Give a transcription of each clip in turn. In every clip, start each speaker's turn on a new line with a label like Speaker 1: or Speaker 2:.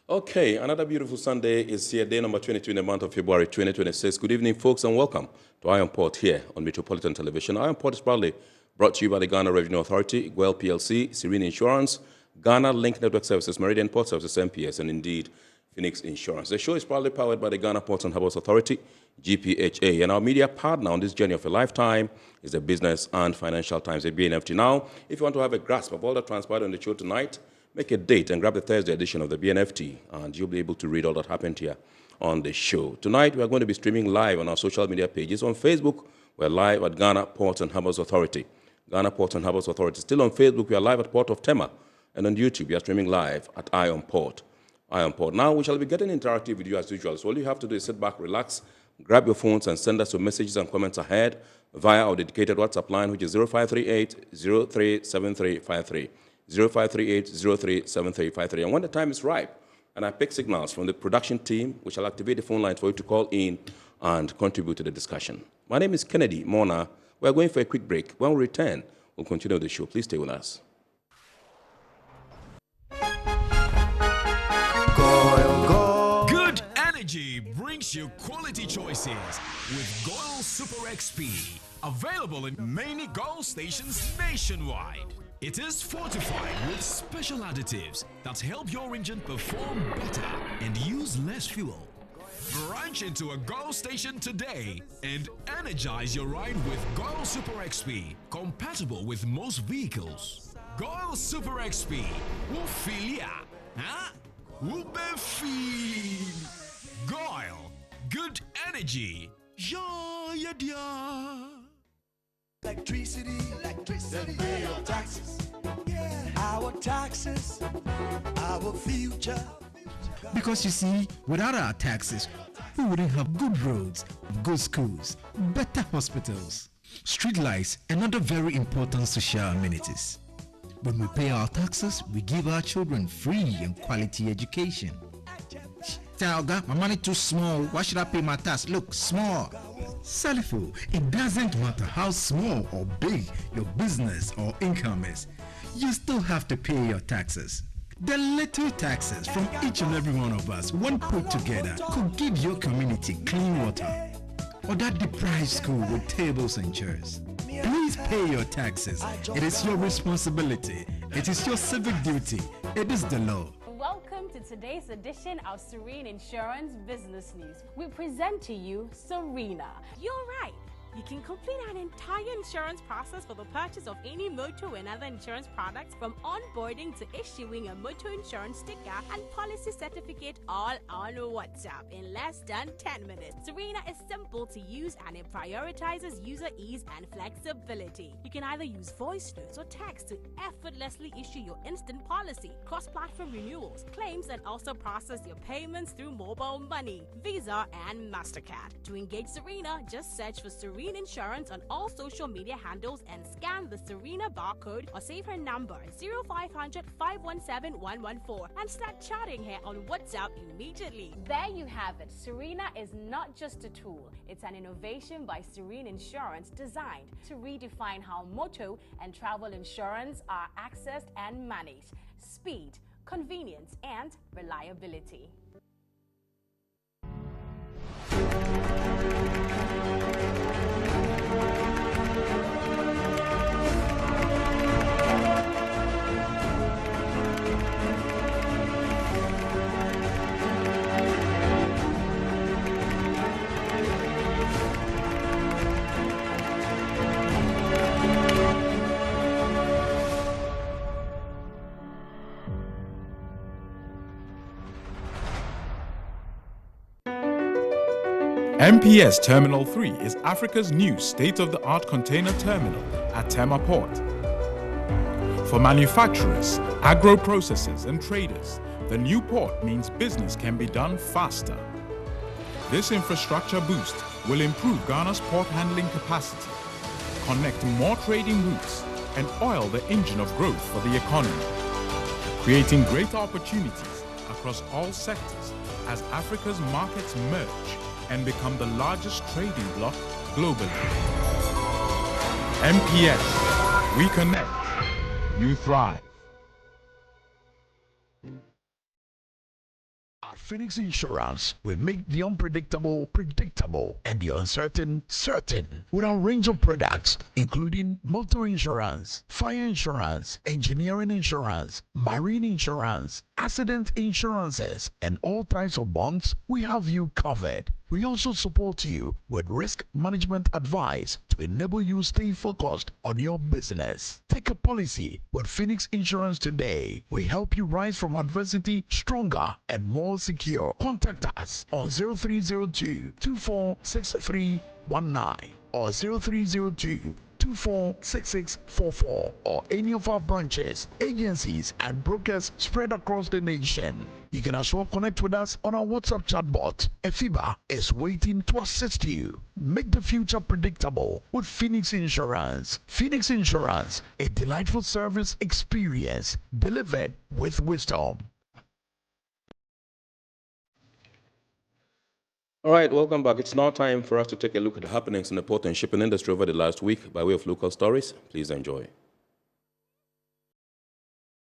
Speaker 1: Okay, another beautiful Sunday is here, day number 22 in the month of February 2026. Good evening, folks, and welcome to Iron Port here on Metropolitan Television. Iron Port is proudly brought to you by the Ghana Revenue Authority, Gwell PLC, Serene Insurance, Ghana Link Network Services, Meridian Port Services, MPS, and indeed Phoenix Insurance. The show is proudly powered by the Ghana Ports and Harbours Authority, GPHA, and our media partner on this journey of a lifetime is the Business and Financial Times, the BNFT. Now, if you want to have a grasp of all that transpired on the show tonight, make a date and grab the Thursday edition of the BNFT, and you'll be able to read all that happened here on the show. Tonight, we are going to be streaming live on our social media pages. On Facebook, we're live at Ghana Ports and Harbours Authority. Ghana Ports and Harbours Authority. Still on Facebook, we are live at Port of Tema. And on YouTube, we are streaming live at Iron Port. Iron Port. Now, we shall be getting interactive with you as usual. So all you have to do is sit back, relax, grab your phones, and send us your messages and comments ahead via our dedicated WhatsApp line, which is 0538 037353. 0538-037353. And when the time is ripe, and I pick signals from the production team, we shall activate the phone lines for you to call in and contribute to the discussion. My name is Kennedy Mona. We are going for a quick break. When we return, we'll continue the show. Please stay with us.
Speaker 2: Good energy brings you quality choices with Goil Super XP. Available in many Goil stations nationwide. It is fortified with special additives that help your engine perform better and use less fuel. Branch into a Goil station today and energize your ride with Goil Super XP, compatible with most vehicles. Goil Super XP, Wufilia, huh? Wubefeel. Goil, good energy. Yeah, yeah, yeah.
Speaker 3: Electricity, then pay your taxes. Yeah. Our taxes, our future.
Speaker 4: Because you see, without our taxes, we wouldn't have good roads, good schools, better hospitals, street lights, and other very important social amenities. When we pay our taxes, we give our children free and quality education. Talga, my money too small. Why should I pay my tax? Look, small. Salifo, it doesn't matter how small or big your business or income is. You still have to pay your taxes. The little taxes from each and every one of us, when put together, could give your community clean water. Or that deprived school with tables and chairs. Please pay your taxes. It is your responsibility. It is your civic duty. It is the law.
Speaker 5: Welcome to today's edition of Serene Insurance Business News. We present to you Serena. You're right. You can complete an entire insurance process for the purchase of any motor and other insurance products, from onboarding to issuing a motor insurance sticker and policy certificate, all on WhatsApp in less than 10 minutes. Serena is simple to use and it prioritizes user ease and flexibility. You can either use voice notes or text to effortlessly issue your instant policy, cross-platform renewals, claims, and also process your payments through mobile money, Visa, and MasterCard. To engage Serena, just search for Serena Insurance on all social media handles and scan the Serena barcode or save her number 0500 517 114 and start chatting her on WhatsApp immediately. There you have it. Serena is not just a tool, it's an innovation by Serene Insurance designed to redefine how motor and travel insurance are accessed and managed. Speed, convenience, and reliability.
Speaker 6: MPS Terminal 3 is Africa's new state-of-the-art container terminal at Tema Port. For manufacturers, agro-processors and traders, the new port means business can be done faster. This infrastructure boost will improve Ghana's port handling capacity, connect more trading routes, and oil the engine of growth for the economy, creating greater opportunities across all sectors as Africa's markets merge and become the largest trading bloc globally. MPS, we connect, you thrive.
Speaker 7: Phoenix Insurance, we make the unpredictable predictable and the uncertain certain with our range of products including motor insurance, fire insurance, engineering insurance, marine insurance, accident insurances, and all types of bonds. We have you covered. We also support you with risk management advice to enable you stay focused on your business. Take a policy with Phoenix Insurance today. We help you rise from adversity stronger and more secure. Contact us on 0302 246319 or 0302 246644 or any of our branches, agencies, and brokers spread across the nation. You can as well connect with us on our WhatsApp chatbot. Efiba is waiting to assist you. Make the future predictable with Phoenix Insurance. Phoenix Insurance, a delightful service experience delivered with wisdom.
Speaker 1: All right, welcome back. It's now time for us to take a look at the happenings in the port and shipping industry over the last week by way of local stories. Please enjoy.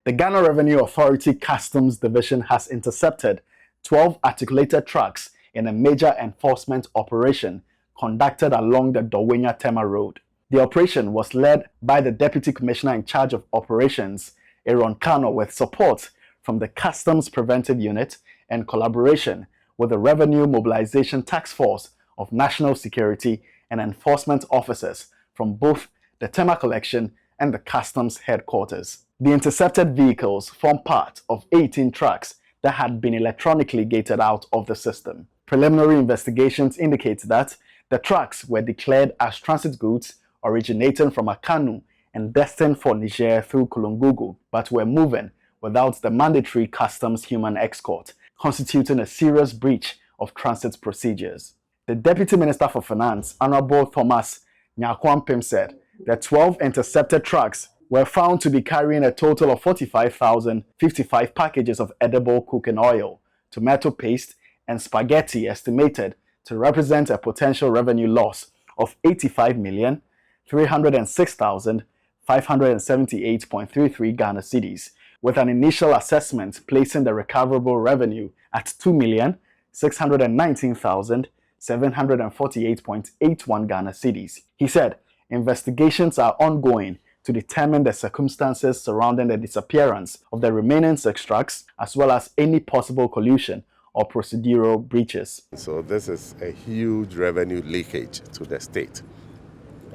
Speaker 8: The Ghana Revenue Authority Customs Division has intercepted 12 articulated trucks in a major enforcement operation conducted along the Dowenya-Tema Road. The operation was led by the Deputy Commissioner in charge of operations, Aaron Kano, with support from the Customs Preventive Unit and collaboration with the Revenue Mobilization Task Force of National Security and enforcement officers from both the Tema Collection and the Customs Headquarters. The intercepted vehicles form part of 18 trucks that had been electronically gated out of the system. Preliminary investigations indicate that the trucks were declared as transit goods originating from Akanu and destined for Niger through Kulungugu, but were moving without the mandatory customs human escort, constituting a serious breach of transit procedures. The Deputy Minister for Finance, Honorable Thomas Nyakwampim, said the 12 intercepted trucks were found to be carrying a total of 45,055 packages of edible cooking oil, tomato paste, and spaghetti, estimated to represent a potential revenue loss of 85,306,578.33 Ghana cedis, with an initial assessment placing the recoverable revenue at 2,619,748.81 Ghana cedis. He said investigations are ongoing to determine the circumstances surrounding the disappearance of the remaining 6 trucks, as well as any possible collusion or procedural breaches.
Speaker 9: So this is a huge revenue leakage to the state.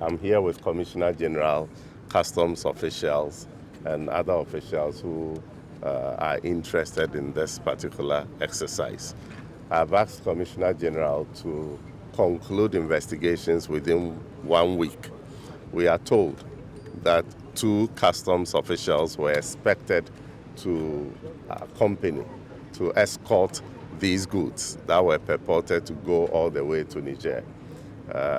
Speaker 9: I'm here with Commissioner General, customs officials, and other officials who are interested in this particular exercise. I've asked Commissioner General to conclude investigations within 1 week. We are told that 2 customs officials were expected to accompany, to escort these goods that were purported to go all the way to Niger.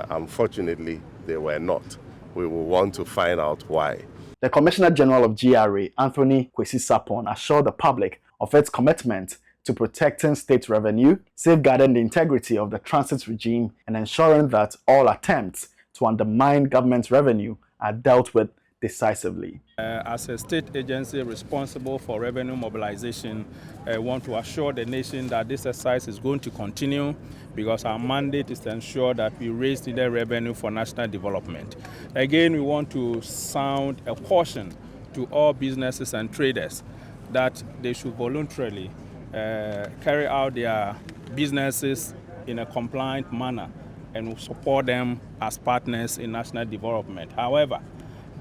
Speaker 9: Unfortunately, they were not. We will want to find out why.
Speaker 8: The Commissioner General of GRA, Anthony Kwesi Sapon, assured the public of its commitment to protecting state revenue, safeguarding the integrity of the transit regime, and ensuring that all attempts to undermine government revenue are dealt with decisively.
Speaker 10: As a state agency responsible for revenue mobilization, I want to assure the nation that this exercise is going to continue because our mandate is to ensure that we raise the revenue for national development. Again, we want to sound a caution to all businesses and traders that they should voluntarily carry out their businesses in a compliant manner and we'll support them as partners in national development. However,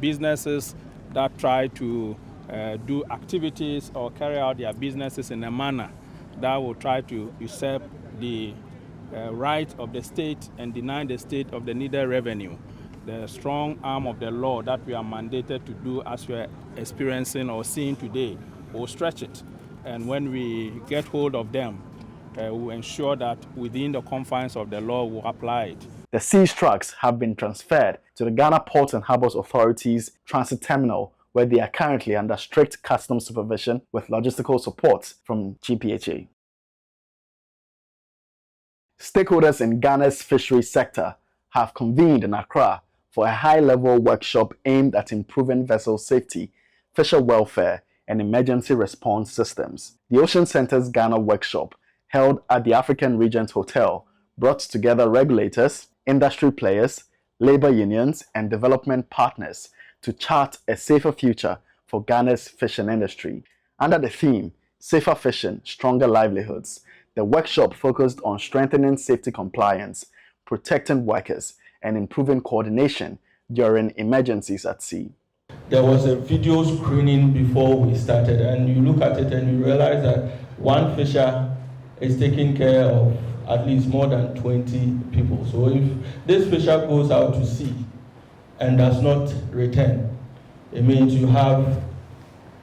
Speaker 10: businesses that try to do activities or carry out their businesses in a manner that will try to usurp the right of the state and deny the state of the needed revenue, the strong arm of the law that we are mandated to do as we are experiencing or seeing today will stretch it. And when we get hold of them, we'll ensure that within the confines of the law we'll apply it.
Speaker 8: The seized trucks have been transferred to the Ghana Ports and Harbours Authority's transit terminal, where they are currently under strict customs supervision with logistical support from GPHA. Stakeholders in Ghana's fisheries sector have convened in Accra for a high-level workshop aimed at improving vessel safety, fisher welfare, and emergency response systems. The Ocean Centre's Ghana workshop held at the African Regent Hotel brought together regulators, industry players, labor unions, and development partners to chart a safer future for Ghana's fishing industry. Under the theme, Safer Fishing, Stronger Livelihoods, the workshop focused on strengthening safety compliance, protecting workers, and improving coordination during emergencies at sea.
Speaker 11: There was a video screening before we started, and you look at it and you realize that one fisher is taking care of at least more than 20 people. So if this fisher goes out to sea and does not return, it means you have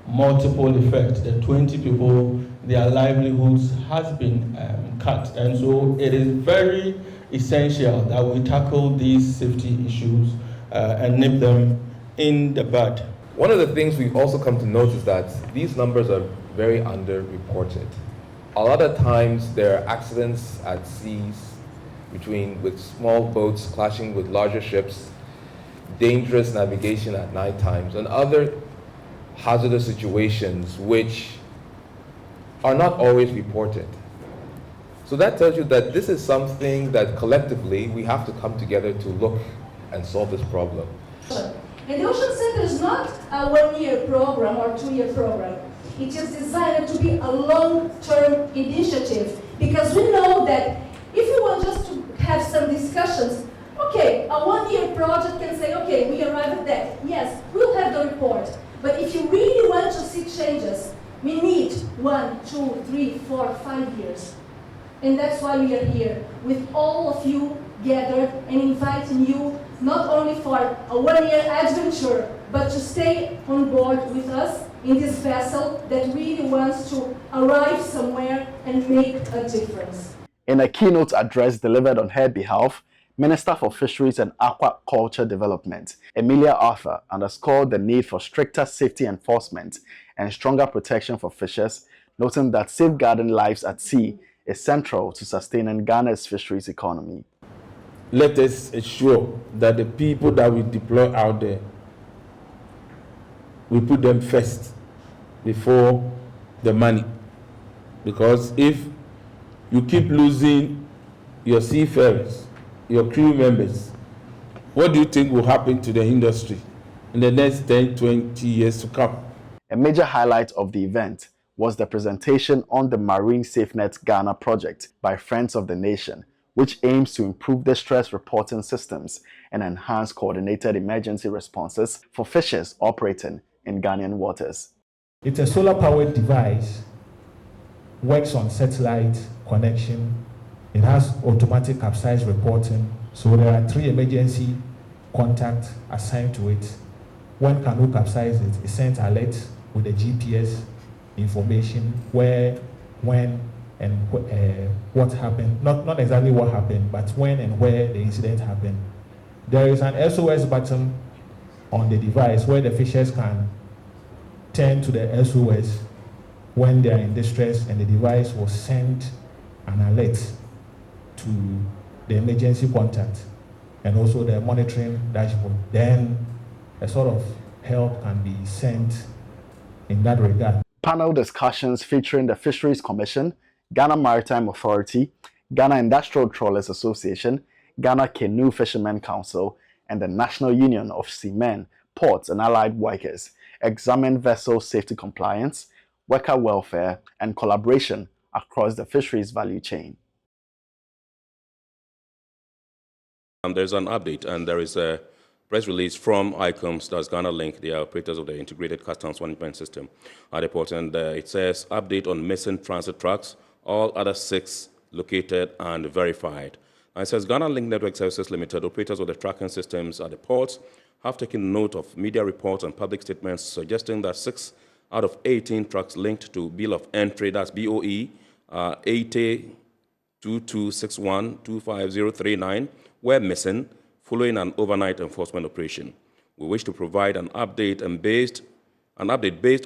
Speaker 11: multiple effects. The 20 people, their livelihoods has been cut. And so it is very essential that we tackle these safety issues and nip them in the bud.
Speaker 12: One of the things we've also come to note is that these numbers are very underreported. A lot of times there are accidents at seas with small boats clashing with larger ships, dangerous navigation at night times, and other hazardous situations which are not always reported. So that tells you that this is something that collectively we have to come together to look and solve this problem.
Speaker 13: And the Ocean Center is not a one-year program or two-year program. It is designed to be a long-term initiative, because we know that if you want just to have some discussions, okay, a one-year project can say, okay, we arrived at that. Yes, we'll have the report. But if you really want to see changes, we need 1, 2, 3, 4, 5 years. And that's why we are here, with all of you gathered and inviting you not only for a one-year adventure, but to stay on board with us in this vessel that really wants to arrive somewhere and make a difference.
Speaker 8: In a keynote address delivered on her behalf, Minister for Fisheries and Aquaculture Development, Emilia Arthur, underscored the need for stricter safety enforcement and stronger protection for fishers, noting that safeguarding lives at sea is central to sustaining Ghana's fisheries economy.
Speaker 11: Let us ensure that the people that we deploy out there, we put them first before the money. Because if you keep losing your seafarers, your crew members, what do you think will happen to the industry in the next 10, 20 years to come?
Speaker 8: A major highlight of the event was the presentation on the Marine SafeNet Ghana project by Friends of the Nation, which aims to improve distress reporting systems and enhance coordinated emergency responses for fishers operating in Ghanaian waters.
Speaker 14: It's a solar-powered device, works on satellite connection. It has automatic capsize reporting, so there are 3 emergency contacts assigned to it. When canoe capsizes, it sends alerts with the GPS information, where, when, and what happened. Not exactly what happened, but when and where the incident happened. There is an SOS button on the device where the fishers can turn to the SOS when they are in distress, and the device will send an alert to the emergency contact and also the monitoring dashboard. Then a sort of help can be sent in that regard.
Speaker 8: Panel discussions featuring the Fisheries Commission, Ghana Maritime Authority, Ghana Industrial Trawlers Association, Ghana Canoe Fishermen Council, and the National Union of Seamen, Ports and Allied Workers examined vessel safety compliance, worker welfare, and collaboration across the fisheries value chain.
Speaker 1: There's an update, and there is a press release from ICOMS, that's Ghana Link, the operators of the Integrated Customs Management System at the port, and it says update on missing transit trucks, all other 6 located and verified. And it says Ghana Link Network Services Limited, operators of the tracking systems at the ports, have taken note of media reports and public statements suggesting that 6 out of 18 trucks linked to Bill of Entry, that's BOE, 802261-25039, were missing following an overnight enforcement operation. We wish to provide an update based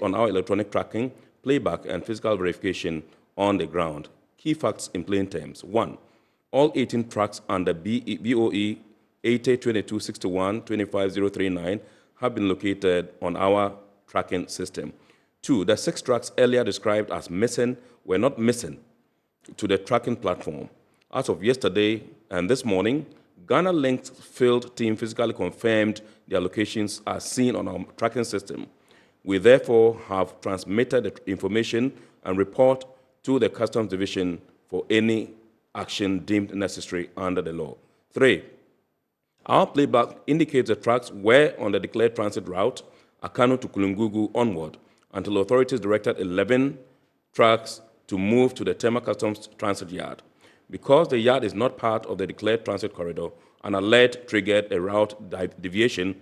Speaker 1: on our electronic tracking, playback, and physical verification on the ground. Key facts in plain terms. 1. All 18 trucks under BOE 802261-25039 have been located on our tracking system. 2. The 6 trucks earlier described as missing were not missing, to the tracking platform. As of yesterday and this morning, Ghana Link's field team physically confirmed their locations as seen on our tracking system. We therefore have transmitted the information and report to the Customs Division for any action deemed necessary under the law. 3. Our playback indicates the trucks were on the declared transit route, Akano to Kulungugu onward, until authorities directed 11 trucks to move to the Tema Customs Transit Yard. Because the yard is not part of the declared transit corridor, an alert triggered a route deviation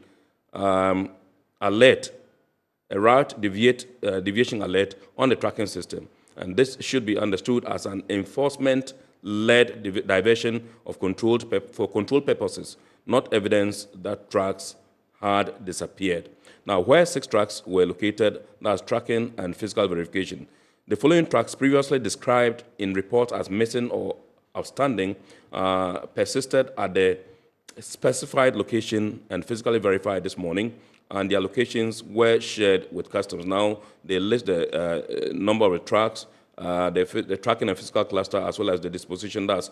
Speaker 1: deviation alert on the tracking system. And this should be understood as an enforcement-led diversion of for controlled purposes, not evidence that trucks had disappeared. Now, where 6 trucks were located, that's tracking and physical verification. The following trucks, previously described in reports as missing or outstanding, persisted at the specified location and physically verified this morning, and their locations were shared with customs. Now, they list the number of the trucks, the tracking and physical cluster, as well as the disposition, that's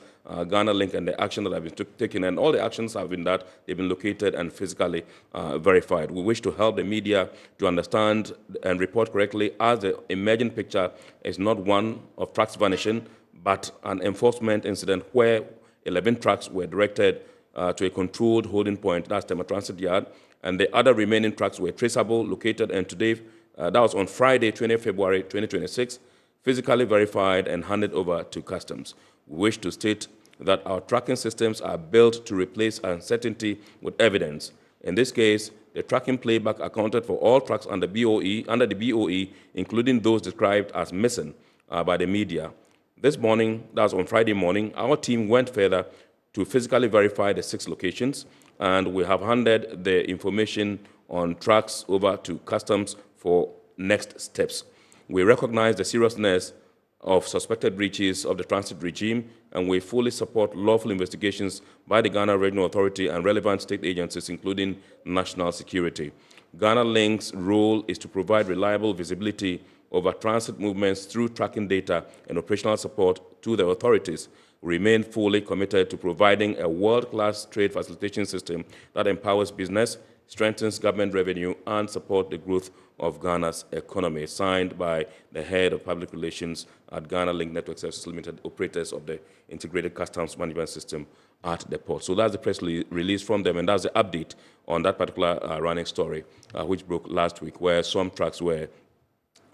Speaker 1: Ghana Link, and the action that have been taken. And all the actions have been that they've been located and physically verified. We wish to help the media to understand and report correctly, as the emerging picture is not one of trucks vanishing, but an enforcement incident where 11 trucks were directed to a controlled holding point, that's Tema Transit Yard, and the other remaining trucks were traceable, located, and today, that was on Friday, 20th February 2026, physically verified and handed over to customs. We wish to state that our tracking systems are built to replace uncertainty with evidence. In this case, the tracking playback accounted for all trucks under the BOE, including those described as missing by the media. This morning, that was on Friday morning, our team went further to physically verify the 6 locations, and we have handed the information on trucks over to customs for next steps. We recognize the seriousness of suspected breaches of the transit regime, and we fully support lawful investigations by the Ghana Regional Authority and relevant state agencies, including national security. Ghana Link's role is to provide reliable visibility over transit movements through tracking data and operational support to the authorities. We remain fully committed to providing a world-class trade facilitation system that empowers business, strengthens government revenue, and support the growth of Ghana's economy. Signed by the head of public relations at Ghana Link Network Services Limited, operators of the integrated customs management system at the port. So that's the press release from them, and that's the update on that particular running story, which broke last week, where some trucks were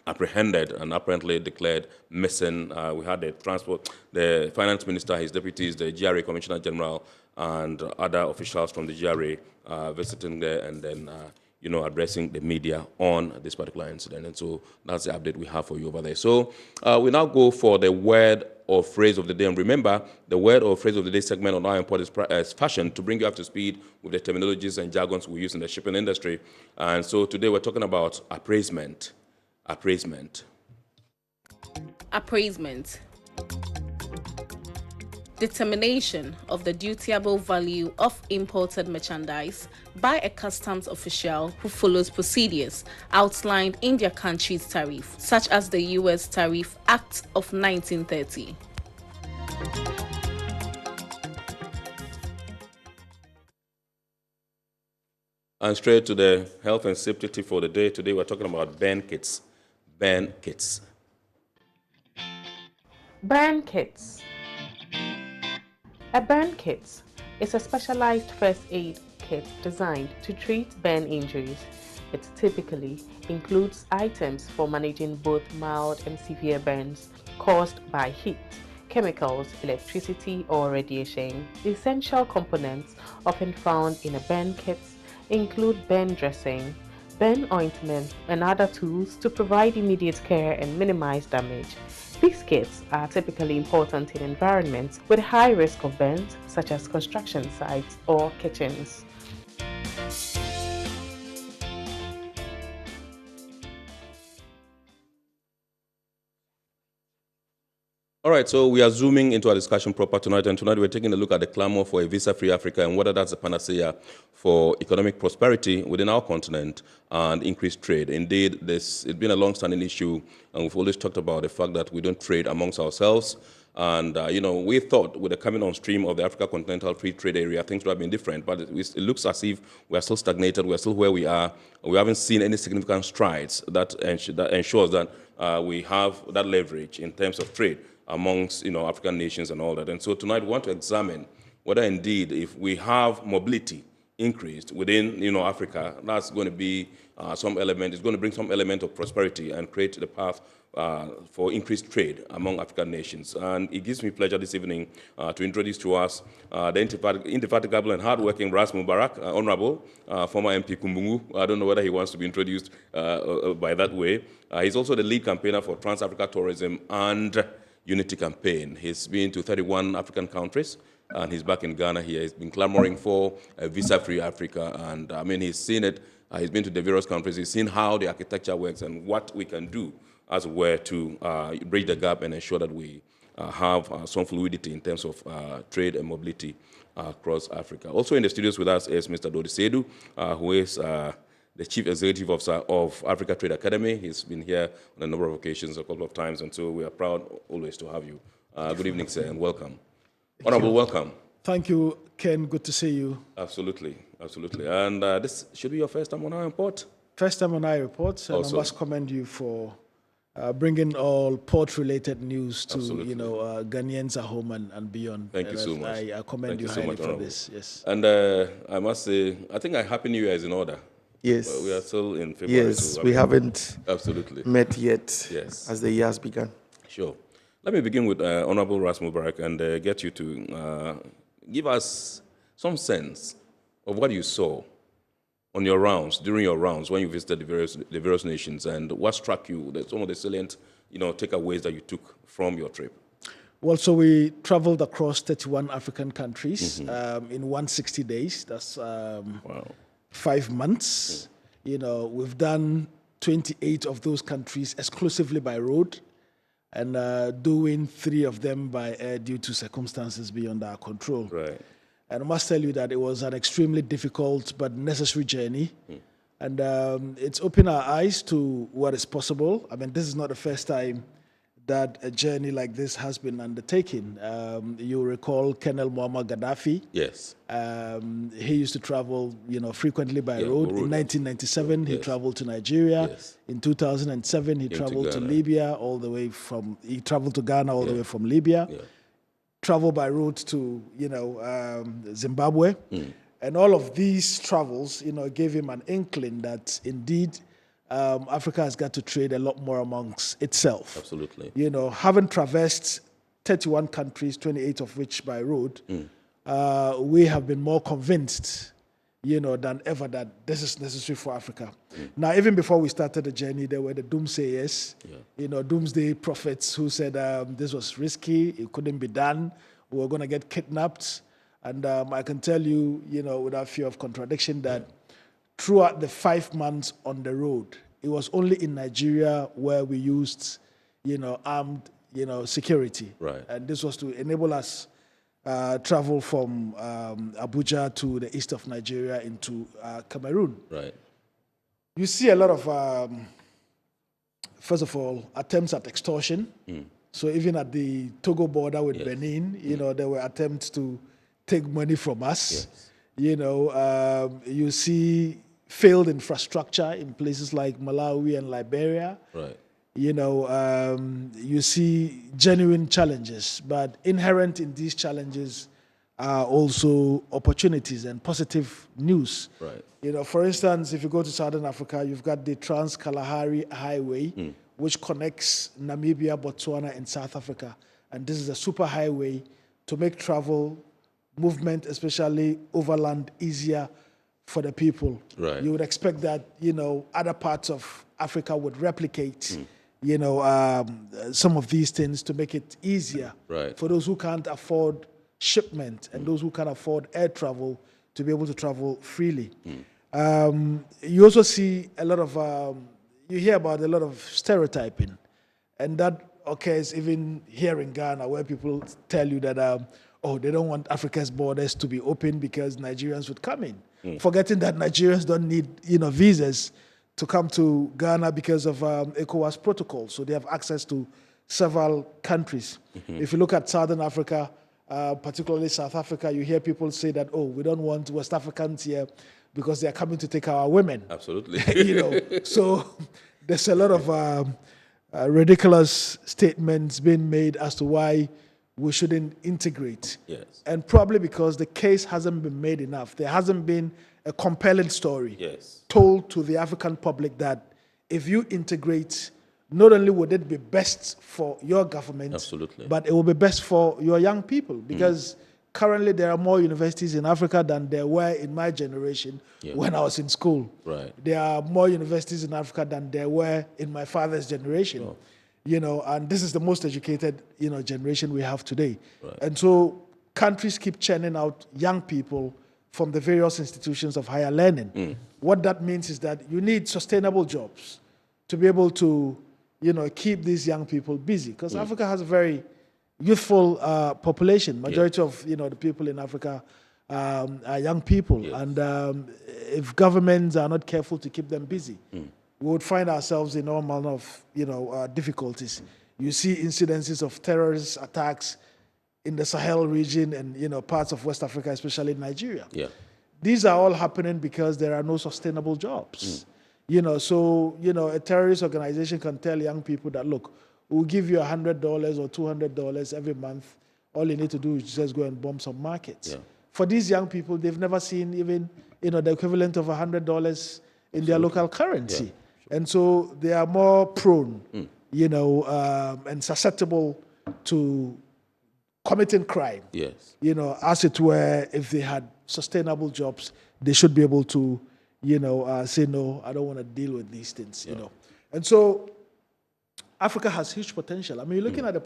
Speaker 1: apprehended and apparently declared missing. We had the finance minister, his deputies, the GRA commissioner general, and other officials from the GRA visiting there, and then addressing the media on this particular incident. And so that's the update we have for you over there. So we now go for the word or phrase of the day. And remember, the word or phrase of the day segment on our import is fashion, to bring you up to speed with the terminologies and jargons we use in the shipping industry. And so today we're talking about appraisement. Appraisement.
Speaker 15: Appraisement. Determination of the dutiable value of imported merchandise by a customs official who follows procedures outlined in their country's tariff, such as the U.S. Tariff Act of 1930.
Speaker 1: And straight to the health and safety tip for the day. Today we're talking about burn kits. Burn kits.
Speaker 16: Burn kits. A burn kit is a specialized first aid kit designed to treat burn injuries. It typically includes items for managing both mild and severe burns caused by heat, chemicals, electricity, or radiation. The essential components often found in a burn kit include burn dressing, burn ointment, and other tools to provide immediate care and minimize damage. These kits are typically important in environments with high risk of burns, such as construction sites or kitchens.
Speaker 1: All All right, so we are zooming into our discussion proper tonight, and tonight we're taking a look at the clamor for a visa-free Africa and whether that's a panacea for economic prosperity within our continent and increased trade. Indeed, it's been a long-standing issue, and we've always talked about the fact that we don't trade amongst ourselves. And, we thought with the coming on stream of the Africa Continental Free Trade Area, things would have been different, but it looks as if we are still stagnated, we are still where we are. We haven't seen any significant strides that ensures that we have that leverage in terms of trade amongst African nations and all that. And so tonight we want to examine whether indeed if we have mobility increased within Africa, that's going to be some element, it's going to bring some element of prosperity and create the path for increased trade among African nations. And it gives me pleasure this evening to introduce to us the indefatigable and hardworking Ras Mubarak, Honorable, former MP Kumbungu. I don't know whether he wants to be introduced by that way. He's also the lead campaigner for Trans-Africa Tourism and Unity Campaign. He's been to 31 African countries, and he's back in Ghana here. He's been clamoring for a visa-free Africa, and he's seen it. He's been to the various countries. He's seen how the architecture works and what we can do as it were to bridge the gap and ensure that we have some fluidity in terms of trade and mobility across Africa. Also in the studios with us is Mr. Dodi Sedu, who is the Chief Executive Officer of Africa Trade Academy. He's been here on a number of occasions, a couple of times, and so we are proud always to have you. Good evening, sir, and welcome. Honorable, welcome.
Speaker 17: Thank you, Ken. Good to see you.
Speaker 1: Absolutely, absolutely. And this should be your first time on our report?
Speaker 17: First time on our report, and also, I must commend you for bringing all port-related news to Ghanaians at home and beyond.
Speaker 1: Thank you so much.
Speaker 17: I commend you highly for this. Yes.
Speaker 1: And I must say, I think a Happy New Year is in order.
Speaker 18: Yes.
Speaker 1: We are still in February.
Speaker 18: Yes, we haven't met yet.
Speaker 1: Yes.
Speaker 18: As the year has begun.
Speaker 1: Sure. Let me begin with Honorable Ras Mubarak and get you to give us some sense of what you saw on your rounds, during your rounds, when you visited the various nations, and what struck you, some of the salient takeaways that you took from your trip.
Speaker 17: Well, so we traveled across 31 African countries in 160 days. That's 5 months. We've done 28 of those countries exclusively by road, and doing 3 of them by air due to circumstances beyond our control.
Speaker 1: Right.
Speaker 17: And I must tell you that it was an extremely difficult but necessary journey. And it's opened our eyes to what is possible. This is not the first time that a journey like this has been undertaken. You recall Colonel Muammar Gaddafi.
Speaker 1: Yes.
Speaker 17: He used to travel, frequently by road. In 1997, he traveled to Nigeria.
Speaker 1: Yes.
Speaker 17: In 2007, he traveled to Libya he traveled to Ghana all the way from Libya.
Speaker 1: Yeah.
Speaker 17: Travel by road to, Zimbabwe. And all of these travels, gave him an inkling that indeed Africa has got to trade a lot more amongst itself.
Speaker 1: Absolutely.
Speaker 17: Having traversed 31 countries, 28 of which by road, we have been more convinced, than ever that this is necessary for Africa. Now, even before we started the journey, there were the doomsayers, doomsday prophets who said this was risky, it couldn't be done, we were going to get kidnapped. And I can tell you, without fear of contradiction, that throughout the 5 months on the road, it was only in Nigeria where we used, armed, security.
Speaker 1: Right.
Speaker 17: And this was to enable us travel from Abuja to the east of Nigeria into Cameroon.
Speaker 1: Right.
Speaker 17: You see a lot of, first of all, attempts at extortion. So even at the Togo border with Benin, there were attempts to take money from us.
Speaker 1: Yes.
Speaker 17: You see failed infrastructure in places like Malawi and Liberia.
Speaker 1: Right.
Speaker 17: You see genuine challenges, but inherent in these challenges are also opportunities and positive news.
Speaker 1: Right.
Speaker 17: For instance, if you go to Southern Africa, you've got the Trans-Kalahari Highway, which connects Namibia, Botswana, and South Africa. And this is a super highway to make travel, movement, especially overland, easier for the people.
Speaker 1: Right.
Speaker 17: You would expect that, other parts of Africa would replicate, some of these things to make it easier for those who can't afford shipment and those who can't afford air travel to be able to travel freely. You also see a lot of, you hear about a lot of stereotyping, and that occurs even here in Ghana, where people tell you that, they don't want Africa's borders to be open because Nigerians would come in, forgetting that Nigerians don't need, visas to come to Ghana because of ECOWAS protocol. So they have access to several countries. If you look at Southern Africa, particularly South Africa, you hear people say that, we don't want West Africans here because they are coming to take our women.
Speaker 1: Absolutely.
Speaker 17: So there's a lot of ridiculous statements being made as to why we shouldn't integrate.
Speaker 1: Yes.
Speaker 17: And probably because the case hasn't been made enough. There hasn't been a compelling story told to the African public that if you integrate, not only would it be best for your government,
Speaker 1: Absolutely.
Speaker 17: but it will be best for your young people. Because currently there are more universities in Africa than there were in my generation when I was in school.
Speaker 1: Right.
Speaker 17: There are more universities in Africa than there were in my father's generation. And this is the most educated, generation we have today.
Speaker 1: Right.
Speaker 17: And so countries keep churning out young people from the various institutions of higher learning. What that means is that you need sustainable jobs to be able to, keep these young people busy. Because Africa has a very youthful population. Majority of, the people in Africa are young people.
Speaker 1: Yes.
Speaker 17: And if governments are not careful to keep them busy, we would find ourselves in all manner of, difficulties. You see incidences of terrorist attacks in the Sahel region and, parts of West Africa, especially Nigeria.
Speaker 1: Yeah.
Speaker 17: These are all happening because there are no sustainable jobs. So, a terrorist organization can tell young people that, look, we'll give you $100 or $200 every month. All you need to do is just go and bomb some markets.
Speaker 1: Yeah.
Speaker 17: For these young people, they've never seen even, the equivalent of $100 in their local currency.
Speaker 1: Yeah.
Speaker 17: And so they are more prone, and susceptible to committing crime.
Speaker 1: Yes.
Speaker 17: As it were, if they had sustainable jobs, they should be able to, say, no, I don't want to deal with these things, And so Africa has huge potential. I mean, you're looking at a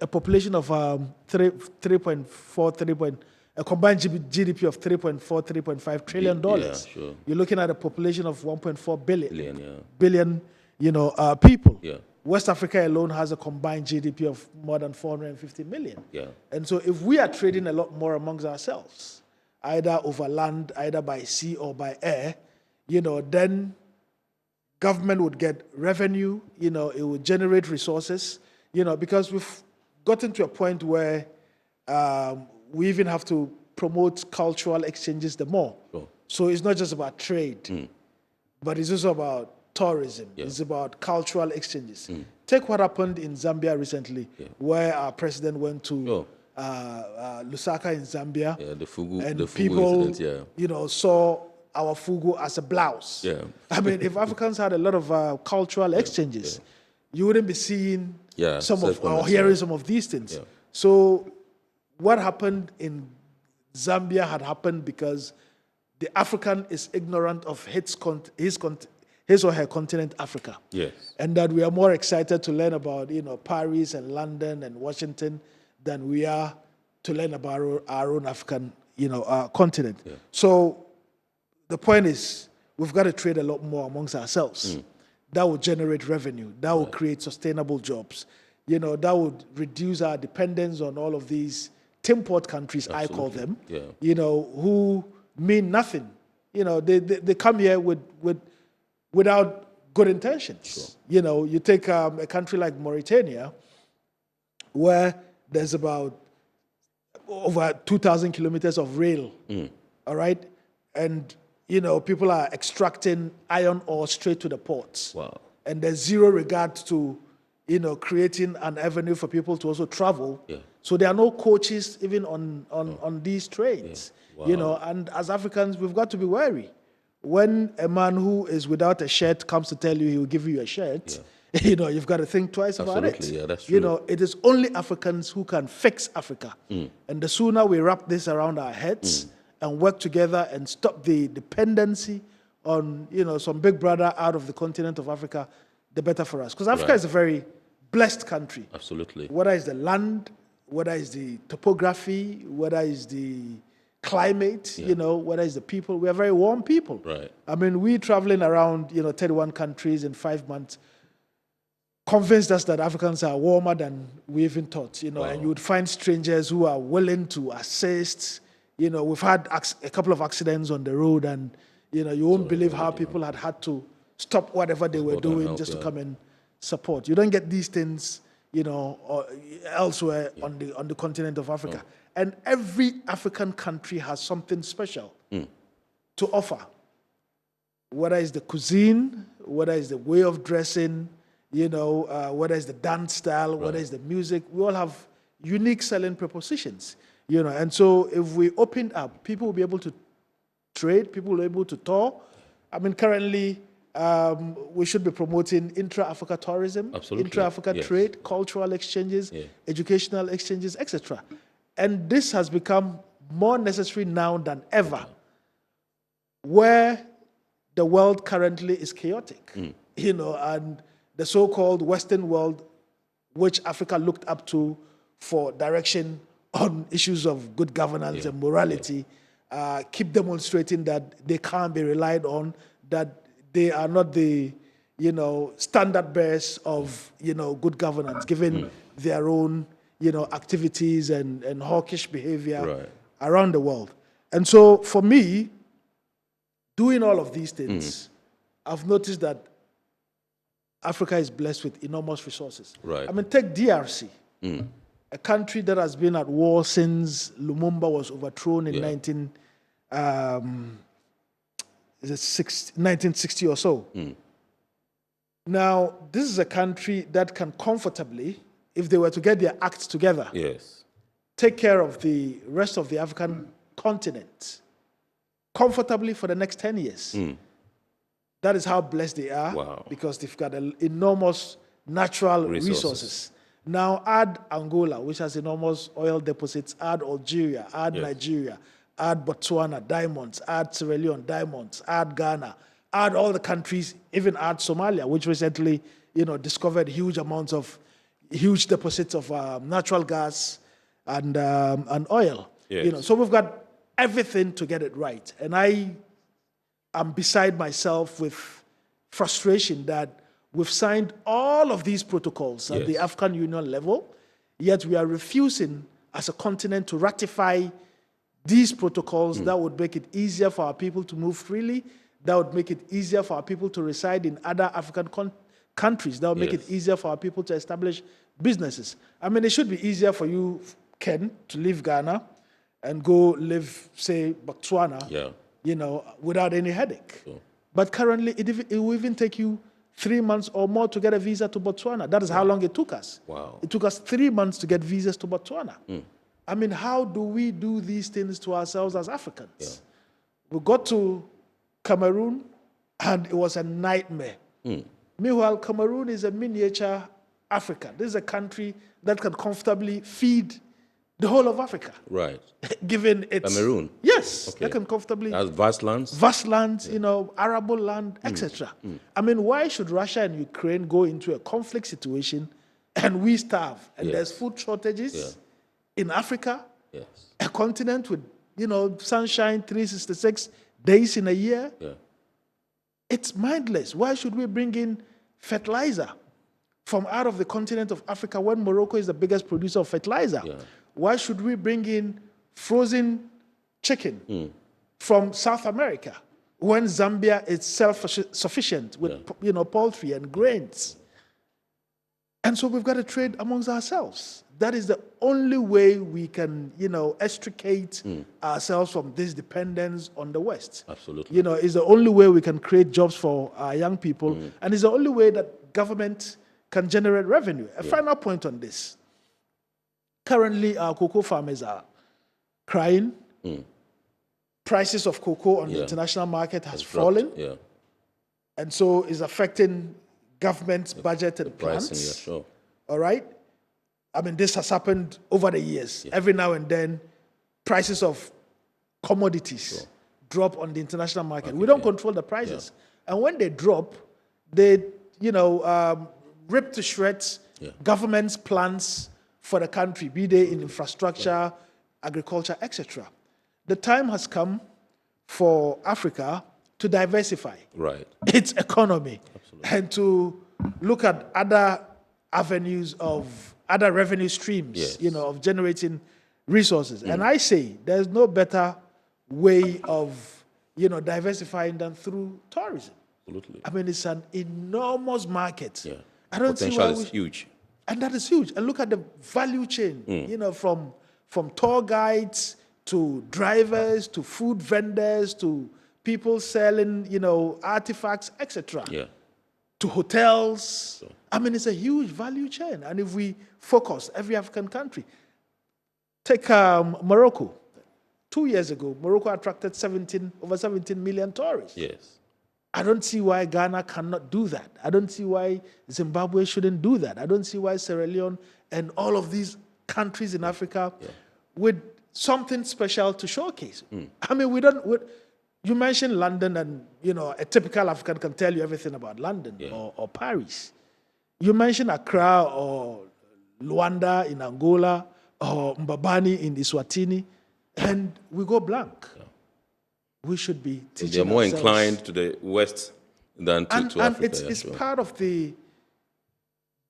Speaker 17: population of 3.4, a combined GDP of $3.4, $3.5 trillion.
Speaker 1: Yeah, sure.
Speaker 17: You're looking at a population of 1.4 billion,
Speaker 1: Yeah.
Speaker 17: people.
Speaker 1: Yeah.
Speaker 17: West Africa alone has a combined GDP of more than 450 million.
Speaker 1: Yeah.
Speaker 17: And so if we are trading a lot more amongst ourselves, either over land, either by sea or by air, then government would get revenue, it would generate resources, because we've gotten to a point where we even have to promote cultural exchanges the more.
Speaker 1: Sure.
Speaker 17: So it's not just about trade, but it's also about tourism.
Speaker 1: Yeah.
Speaker 17: It's about cultural exchanges. Take what happened in Zambia recently, where our president went to Lusaka in Zambia,
Speaker 1: the Fugu,
Speaker 17: and
Speaker 1: the Fugu
Speaker 17: people,
Speaker 1: incident,
Speaker 17: saw our Fugu as a blouse.
Speaker 1: Yeah.
Speaker 17: I mean, if Africans had a lot of cultural exchanges, you wouldn't be seeing some of or hearing some of these things.
Speaker 1: Yeah.
Speaker 17: So what happened in Zambia had happened because the African is ignorant of his or her continent, Africa.
Speaker 1: Yes.
Speaker 17: And that we are more excited to learn about, Paris and London and Washington than we are to learn about our own African, continent.
Speaker 1: Yeah.
Speaker 17: So the point is, we've got to trade a lot more amongst ourselves. That will generate revenue. That will create sustainable jobs. That would reduce our dependence on all of these tin pot countries, I call them, who mean nothing. They come here without good intentions.
Speaker 1: Sure.
Speaker 17: You take a country like Mauritania, where there's about over 2,000 kilometers of rail, all right? And, people are extracting iron ore straight to the ports.
Speaker 1: Wow.
Speaker 17: And there's zero regard to, creating an avenue for people to also travel.
Speaker 1: Yeah.
Speaker 17: So there are no coaches even on these trains.
Speaker 1: Yeah. Wow.
Speaker 17: And as Africans, we've got to be wary. When a man who is without a shirt comes to tell you he will give you a shirt, you've got to think twice about it.
Speaker 1: Absolutely, yeah, that's true.
Speaker 17: It is only Africans who can fix Africa. And the sooner we wrap this around our heads and work together and stop the dependency on, some big brother out of the continent of Africa, the better for us. Because Africa is a very blessed country.
Speaker 1: Absolutely.
Speaker 17: Whether it's the land, whether it's the topography, whether it's the climate, whether it's the people, we are very warm people.
Speaker 1: Right.
Speaker 17: I mean, we traveling around, 31 countries in 5 months. convinced us that Africans are warmer than we even thought, you know, and you would find strangers who are willing to assist. You know, we've had a couple of accidents on the road, and, you know, you won't believe how people had to stop whatever they were doing just to come and support. You don't get these things, you know, or elsewhere on the continent of Africa. And every African country has something special to offer, whether it's the cuisine, whether it's the way of dressing, you know, whether it's the dance style, whether it's the music. We all have unique selling propositions, you know. And so if we open up, people will be able to trade, people will be able to tour. I mean, currently, we should be promoting intra-Africa tourism, intra-Africa trade, cultural exchanges, educational exchanges, etc. And this has become more necessary now than ever, where the world currently is chaotic, you know, and the so-called Western world, which Africa looked up to for direction on issues of good governance and morality, keep demonstrating that they can't be relied on, that they are not the, you know, standard bearers of, you know, good governance, given their own, you know, activities and hawkish behavior around the world. And so for me, doing all of these things, I've noticed that Africa is blessed with enormous resources. I mean, take DRC, a country that has been at war since Lumumba was overthrown in 1960 or so. Now, this is a country that can comfortably, if they were to get their acts together, take care of the rest of the African continent comfortably for the next 10 years. That is how blessed they are, because they've got enormous natural resources. Now add Angola, which has enormous oil deposits, add Algeria, add Nigeria, add Botswana, diamonds, add Sierra Leone, diamonds, add Ghana, add all the countries, even add Somalia, which recently, you know, discovered huge deposits of natural gas and oil. You know, so we've got everything to get it right. And I am beside myself with frustration that we've signed all of these protocols at the African Union level, yet we are refusing as a continent to ratify these protocols that would make it easier for our people to move freely, that would make it easier for our people to reside in other African countries, that would make it easier for our people to establish businesses. I mean, it should be easier for you, Ken, to leave Ghana and go live, say, Botswana, you know, without any headache. But currently, it will even take you 3 months or more to get a visa to Botswana. That is how long it took us. It took us 3 months to get visas to Botswana. I mean, how do we do these things to ourselves as Africans? We got to Cameroon, and it was a nightmare. Meanwhile, Cameroon is a miniature Africa. This is a country that can comfortably feed the whole of Africa. Given its...
Speaker 1: Cameroon?
Speaker 17: Yes, they can comfortably...
Speaker 1: That's vast lands?
Speaker 17: Vast lands, you know, arable land, etc. I mean, why should Russia and Ukraine go into a conflict situation and we starve? And there's food shortages in Africa, a continent with, you know, sunshine 366 days in a year. It's mindless. Why should we bring in fertilizer from out of the continent of Africa when Morocco is the biggest producer of fertilizer? Why should we bring in frozen chicken from South America when Zambia is self-sufficient with, you know, poultry and grains? And so we've got to trade amongst ourselves. That is the only way we can, you know, extricate ourselves from this dependence on the West. You know, it's the only way we can create jobs for our young people, and it's the only way that government can generate revenue. A final point on this. Currently, our cocoa farmers are crying. Prices of cocoa on the international market has fallen. And so it's affecting government's budget and plans. All right? I mean, this has happened over the years. Every now and then, prices of commodities drop on the international market. We don't control the prices. And when they drop, they, you know, rip to shreds government's plans for the country, be they in infrastructure, agriculture, etc. The time has come for Africa to diversify its economy and to look at other avenues of other revenue streams, of generating resources. And I say there's no better way of, diversifying than through tourism.
Speaker 1: Absolutely.
Speaker 17: I mean, it's an enormous market.
Speaker 1: Yeah.
Speaker 17: I don't see
Speaker 1: Potential
Speaker 17: why
Speaker 1: is huge.
Speaker 17: And that is huge. And look at the value chain, from tour guides to drivers to food vendors to people selling, artifacts, etc.
Speaker 1: Yeah.
Speaker 17: To hotels. I mean, it's a huge value chain. And if we focus, every African country, take Morocco. 2 years ago, Morocco attracted over 17 million tourists.
Speaker 1: Yes.
Speaker 17: I don't see why Ghana cannot do that. I don't see why Zimbabwe shouldn't do that. I don't see why Sierra Leone and all of these countries in Africa with something special to showcase. I mean, you mentioned London, and a typical African can tell you everything about London or Paris. You mentioned Accra or Luanda in Angola or Mbabane in Eswatini, and we go blank. We should be teaching
Speaker 1: They're more
Speaker 17: ourselves.
Speaker 1: inclined to the West than to Africa.
Speaker 17: And it's part of the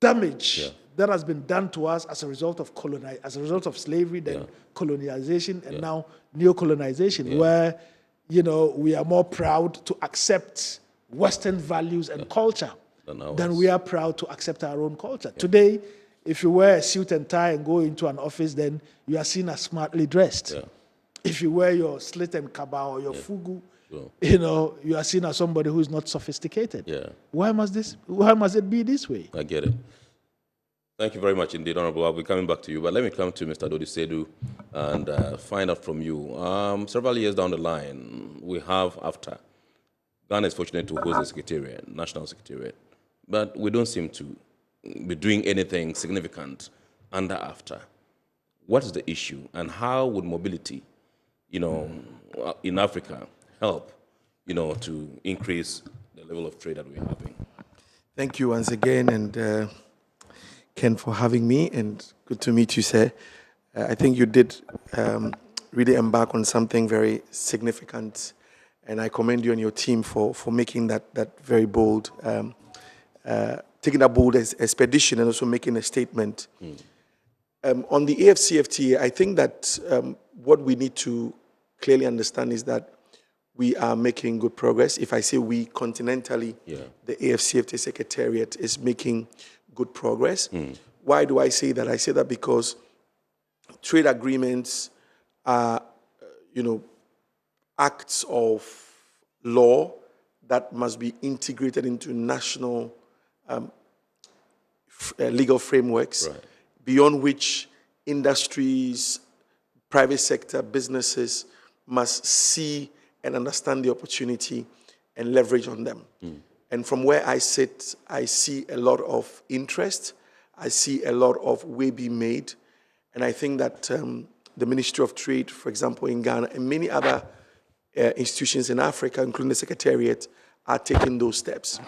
Speaker 17: damage that has been done to us as a result of slavery, then colonization, and now neo-colonization, where we are more proud to accept Western values and culture than we are proud to accept our own culture. Today, if you wear a suit and tie and go into an office, then you are seen as smartly dressed. If you wear your slit and kaba or your fugu, you are seen as somebody who is not sophisticated. Why must it be this way?
Speaker 1: I get it. Thank you very much indeed, Honorable. I'll be coming back to you, but let me come to Mr. Dodi Sedu and find out from you. Several years down the line, we have AFTA. Ghana is fortunate to host the Secretariat, National Secretariat, but we don't seem to be doing anything significant under AFTA. What is the issue, and how would mobility, in Africa help, to increase the level of trade that we're having?
Speaker 18: Thank you once again, and Ken, for having me, and good to meet you, sir. I think you did really embark on something very significant, and I commend you and your team for making that very bold, taking that bold expedition and also making a statement. On the AFCFTA, I think that what we need to clearly understand is that we are making good progress. If I say we continentally, the AFCFTA Secretariat is making good progress. Why do I say that? I say that because trade agreements are, acts of law that must be integrated into national legal frameworks, beyond which industries, private sector, businesses must see and understand the opportunity and leverage on them. And from where I sit, I see a lot of interest. I see a lot of way being made. And I think that the Ministry of Trade, for example, in Ghana, and many other institutions in Africa, including the Secretariat, are taking those steps.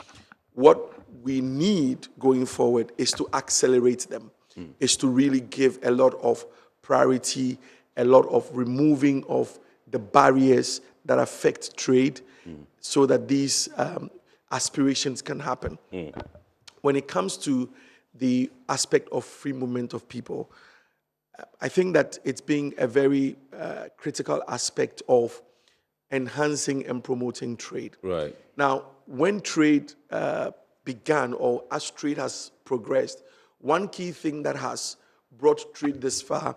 Speaker 18: What we need going forward is to accelerate them, is to really give a lot of priority, a lot of removing of the barriers that affect trade, so that these aspirations can happen. When it comes to the aspect of free movement of people, I think that it's being a very critical aspect of enhancing and promoting trade. Now, when trade began, or as trade has progressed, one key thing that has brought trade this far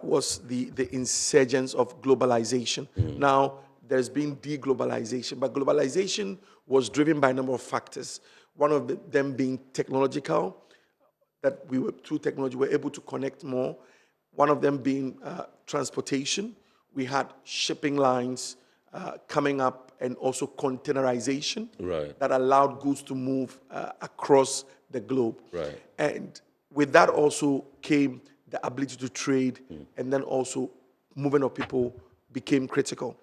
Speaker 18: was the insurgence of globalization. Now, there's been deglobalization, but globalization was driven by a number of factors. One of them being technological, that through technology, we were able to connect more. One of them being transportation. We had shipping lines coming up, and also containerization that allowed goods to move across the globe. And with that also came the ability to trade, and then also movement of people became critical.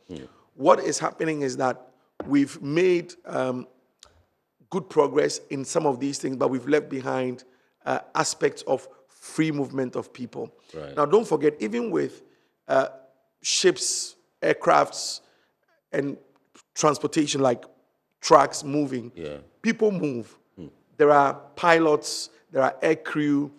Speaker 18: What is happening is that we've made good progress in some of these things, but we've left behind aspects of free movement of people. Now, don't forget, even with ships, aircrafts, and transportation like trucks moving, people move. There are pilots, there are air crew,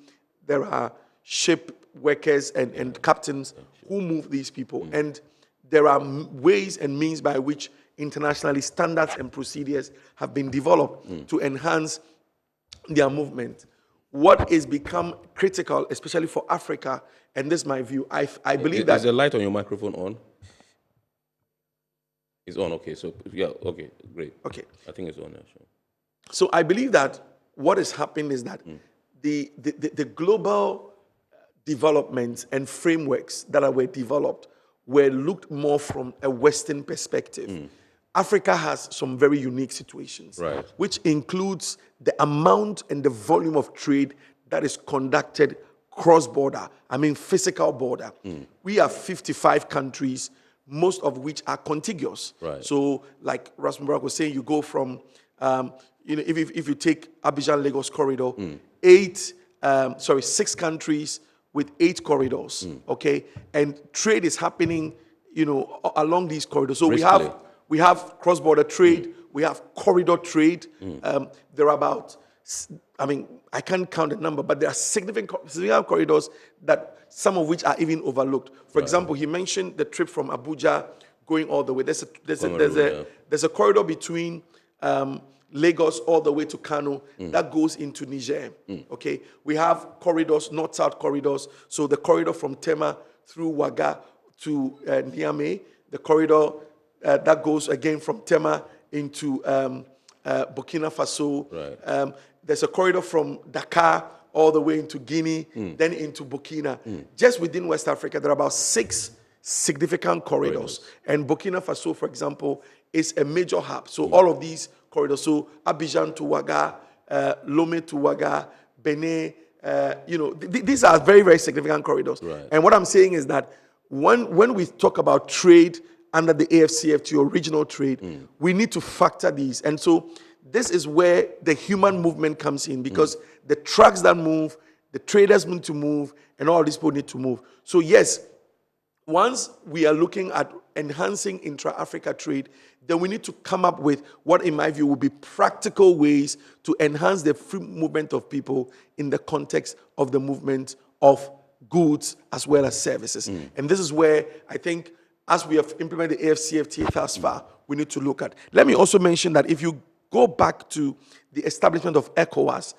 Speaker 18: there are ship workers and captains who move these people. And there are ways and means by which internationally standards and procedures have been developed to enhance their movement. What is become critical, especially for Africa, and this is my view, I believe that...
Speaker 1: Is the light on your microphone on? It's on, okay. So, yeah, okay, great.
Speaker 18: Okay.
Speaker 1: I think it's on, yeah, sure.
Speaker 18: So I believe that what is happening is that the global developments and frameworks that were developed were looked more from a Western perspective. Africa has some very unique situations, which includes the amount and the volume of trade that is conducted cross-border, I mean physical border. We have 55 countries, most of which are contiguous. So like Rasmussen was saying, you go from, if you take Abidjan-Lagos corridor, 6 countries with 8 corridors, okay? And trade is happening, along these corridors. So we have cross-border trade, we have corridor trade. There are about, I can't count the number, but there are significant corridors that some of which are even overlooked. For example, he mentioned the trip from Abuja going all the way. There's a corridor between Lagos all the way to Kano that goes into Niger. Okay, we have corridors, north-south corridors. So the corridor from Tema through Ouaga to Niamey, the corridor that goes again from Tema into Burkina Faso. There's a corridor from Dakar all the way into Guinea, then into Burkina. Just within West Africa, there are about 6 significant corridors. And Burkina Faso, for example, is a major hub. So all of these corridors, so Abidjan to Ouaga, Lomé to Ouaga, Benin, these are very, very significant corridors. And what I'm saying is that when we talk about trade under the AFCFTA, regional trade, we need to factor these. And so this is where the human movement comes in, because the trucks that move, the traders need to move, and all these people need to move. So yes, once we are looking at enhancing intra-Africa trade, then we need to come up with what, in my view, will be practical ways to enhance the free movement of people in the context of the movement of goods as well as services. And this is where I think, as we have implemented the AFCFTA thus far, we need to look at. Let me also mention that if you go back to the establishment of ECOWAS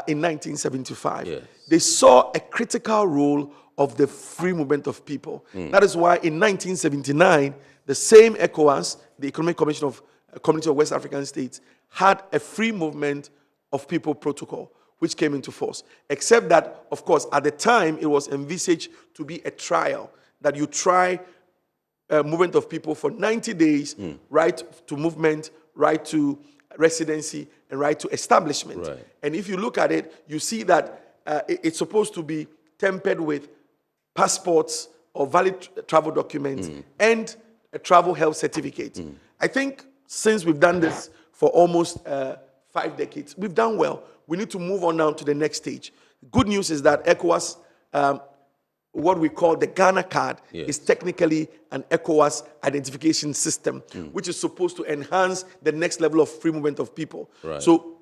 Speaker 18: in 1975, they saw a critical role of the free movement of people. That is why in 1979, the same ECOWAS, the Economic Commission of Community of West African States, had a free movement of people protocol, which came into force. Except that, of course, at the time, it was envisaged to be a trial, that you try movement of people for 90 days, right to movement, right to residency, and right to establishment. And if you look at it, you see that it's supposed to be tempered with passports or valid travel documents and a travel health certificate. I think since we've done this for almost 5 decades, we've done well. We need to move on now to the next stage. Good news is that ECOWAS, what we call the Ghana card, is technically an ECOWAS identification system, which is supposed to enhance the next level of free movement of people. So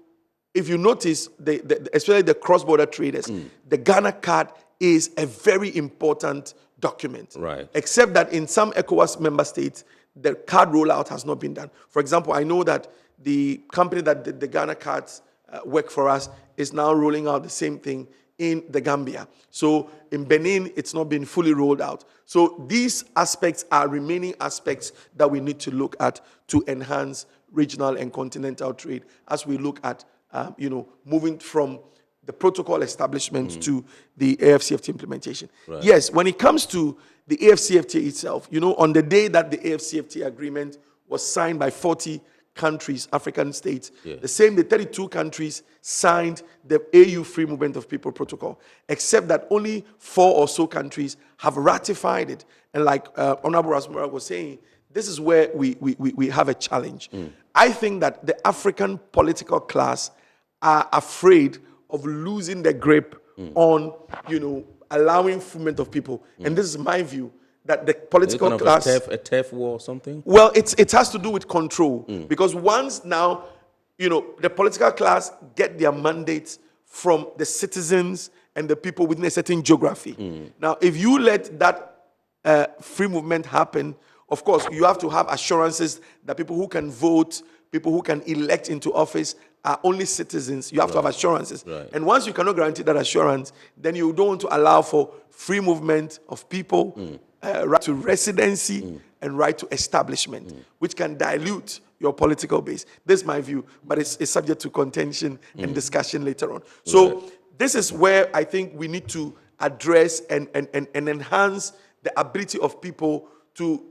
Speaker 18: if you notice, especially the cross-border traders, the Ghana card is a very important document. Except that in some ECOWAS member states, the card rollout has not been done. For example, I know that the company that did the Ghana cards work for us is now rolling out the same thing in the Gambia. So in Benin, it's not been fully rolled out. So these aspects are remaining aspects that we need to look at to enhance regional and continental trade as we look at, moving from the protocol establishment to the AFCFTA implementation. Yes, when it comes to the AFCFTA itself, on the day that the AFCFTA agreement was signed by 40 countries, African states, the 32 countries signed the AU Free Movement of People Protocol, except that only 4 or so countries have ratified it. And like Honorable Rasmussen was saying, this is where we have a challenge. I think that the African political class are afraid of losing the grip on, allowing movement of people. And this is my view, that the political class...
Speaker 1: A turf war or something?
Speaker 18: Well, it has to do with control. Because once now, the political class get their mandates from the citizens and the people within a certain geography. Now, if you let that free movement happen, of course, you have to have assurances that people who can vote, people who can elect into office are only citizens. You have to have assurances. And once you cannot guarantee that assurance, then you don't want to allow for free movement of people, right to residency, and right to establishment, which can dilute your political base. This is my view, but it's subject to contention and discussion later on. So this is where I think we need to address and enhance the ability of people to,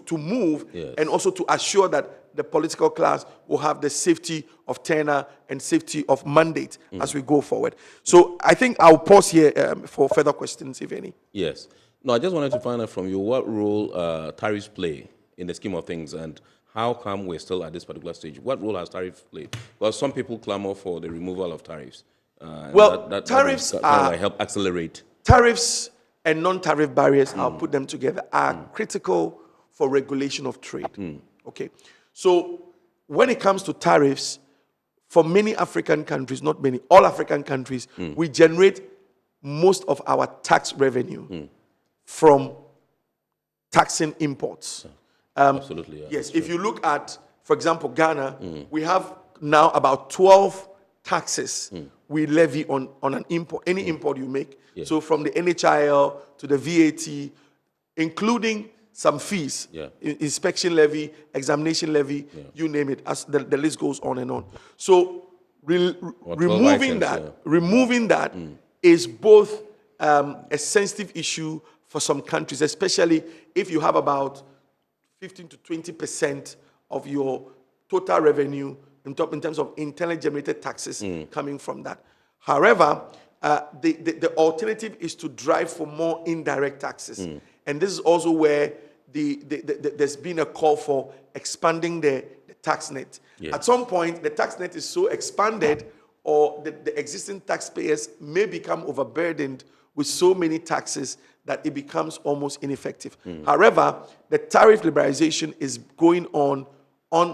Speaker 18: to move and also to assure that the political class will have the safety of tenure and safety of mandate as we go forward. So I think I'll pause here for further questions, if any.
Speaker 1: Yes. No, I just wanted to find out from you what role tariffs play in the scheme of things, and how come we're still at this particular stage? What role has tariffs played? Because some people clamor for the removal of tariffs.
Speaker 18: Tariffs
Speaker 1: that help accelerate.
Speaker 18: Tariffs and non-tariff barriers, I'll put them together, are critical for regulation of trade. Okay. So when it comes to tariffs, for many African countries, not many, all African countries, we generate most of our tax revenue from taxing imports.
Speaker 1: Absolutely.
Speaker 18: Yes, if you look at, for example, Ghana, we have now about 12 taxes we levy on an import, any import you make. So from the NHIL to the VAT, including some fees, inspection levy, examination levy, you name it, as the list goes on and on. So removing that is both a sensitive issue for some countries, especially if you have about 15 to 20% of your total revenue in terms of internally generated taxes coming from that. However, the alternative is to drive for more indirect taxes. And this is also where there's been a call for expanding the tax net. At some point, the tax net is so expanded, or the existing taxpayers may become overburdened with so many taxes that it becomes almost ineffective. However, the tariff liberalization is going on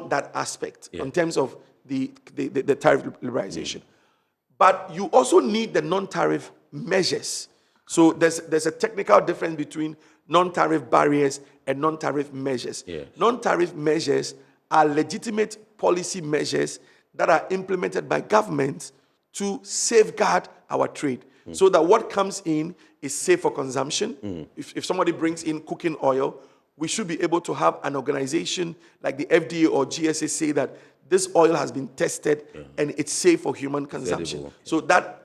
Speaker 18: that aspect in terms of the tariff liberalization. But you also need the non-tariff measures. So there's a technical difference between non-tariff barriers and non-tariff measures. Non-tariff measures are legitimate policy measures that are implemented by governments to safeguard our trade, so that what comes in is safe for consumption. If somebody brings in cooking oil, we should be able to have an organization like the FDA or GSA say that this oil has been tested and it's safe for human consumption. So that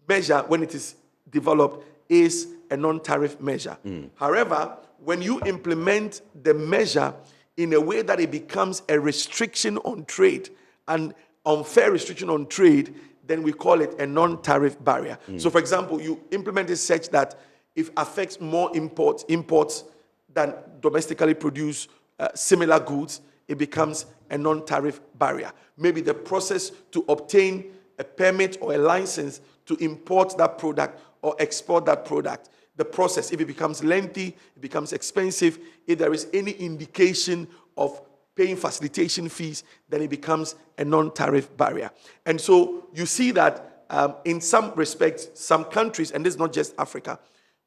Speaker 18: measure, when it is developed, is a non-tariff measure. However, when you implement the measure in a way that it becomes a restriction on trade, an unfair restriction on trade, then we call it a non-tariff barrier. So, for example, you implement it such that it affects more imports than domestically produced similar goods, it becomes a non-tariff barrier. Maybe the process to obtain a permit or a license to import that product or export that product, the process, if it becomes lengthy, it becomes expensive, if there is any indication of paying facilitation fees, then it becomes a non-tariff barrier. And so you see that in some respects, some countries, and this is not just Africa,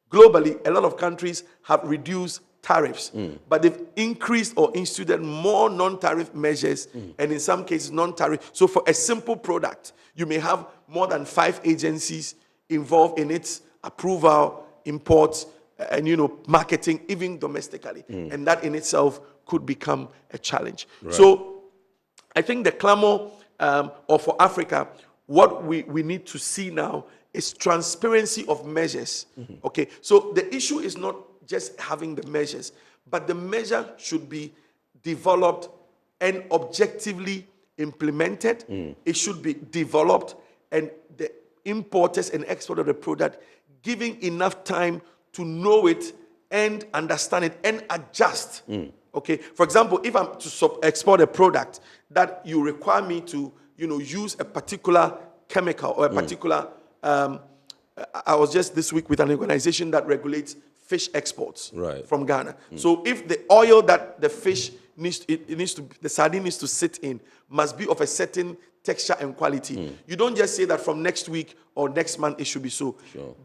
Speaker 18: globally, a lot of countries have reduced tariffs, but they've increased or instituted more non-tariff measures, and in some cases non-tariff. So for a simple product, you may have more than 5 agencies involved in its approval, imports, and marketing, even domestically, and that in itself could become a challenge. So I think the Clamour, or for Africa, what we need to see now is transparency of measures. Okay, so the issue is not just having the measures, but the measure should be developed and objectively implemented. It should be developed, and the importers and exporters of the product giving enough time to know it and understand it and adjust. Okay, for example, if I'm to export a product that you require me to, use a particular chemical or a particular, I was just this week with an organization that regulates fish exports from Ghana. So if the oil that the fish the sardine needs to sit in must be of a certain texture and quality. You don't just say that from next week or next month it should be so.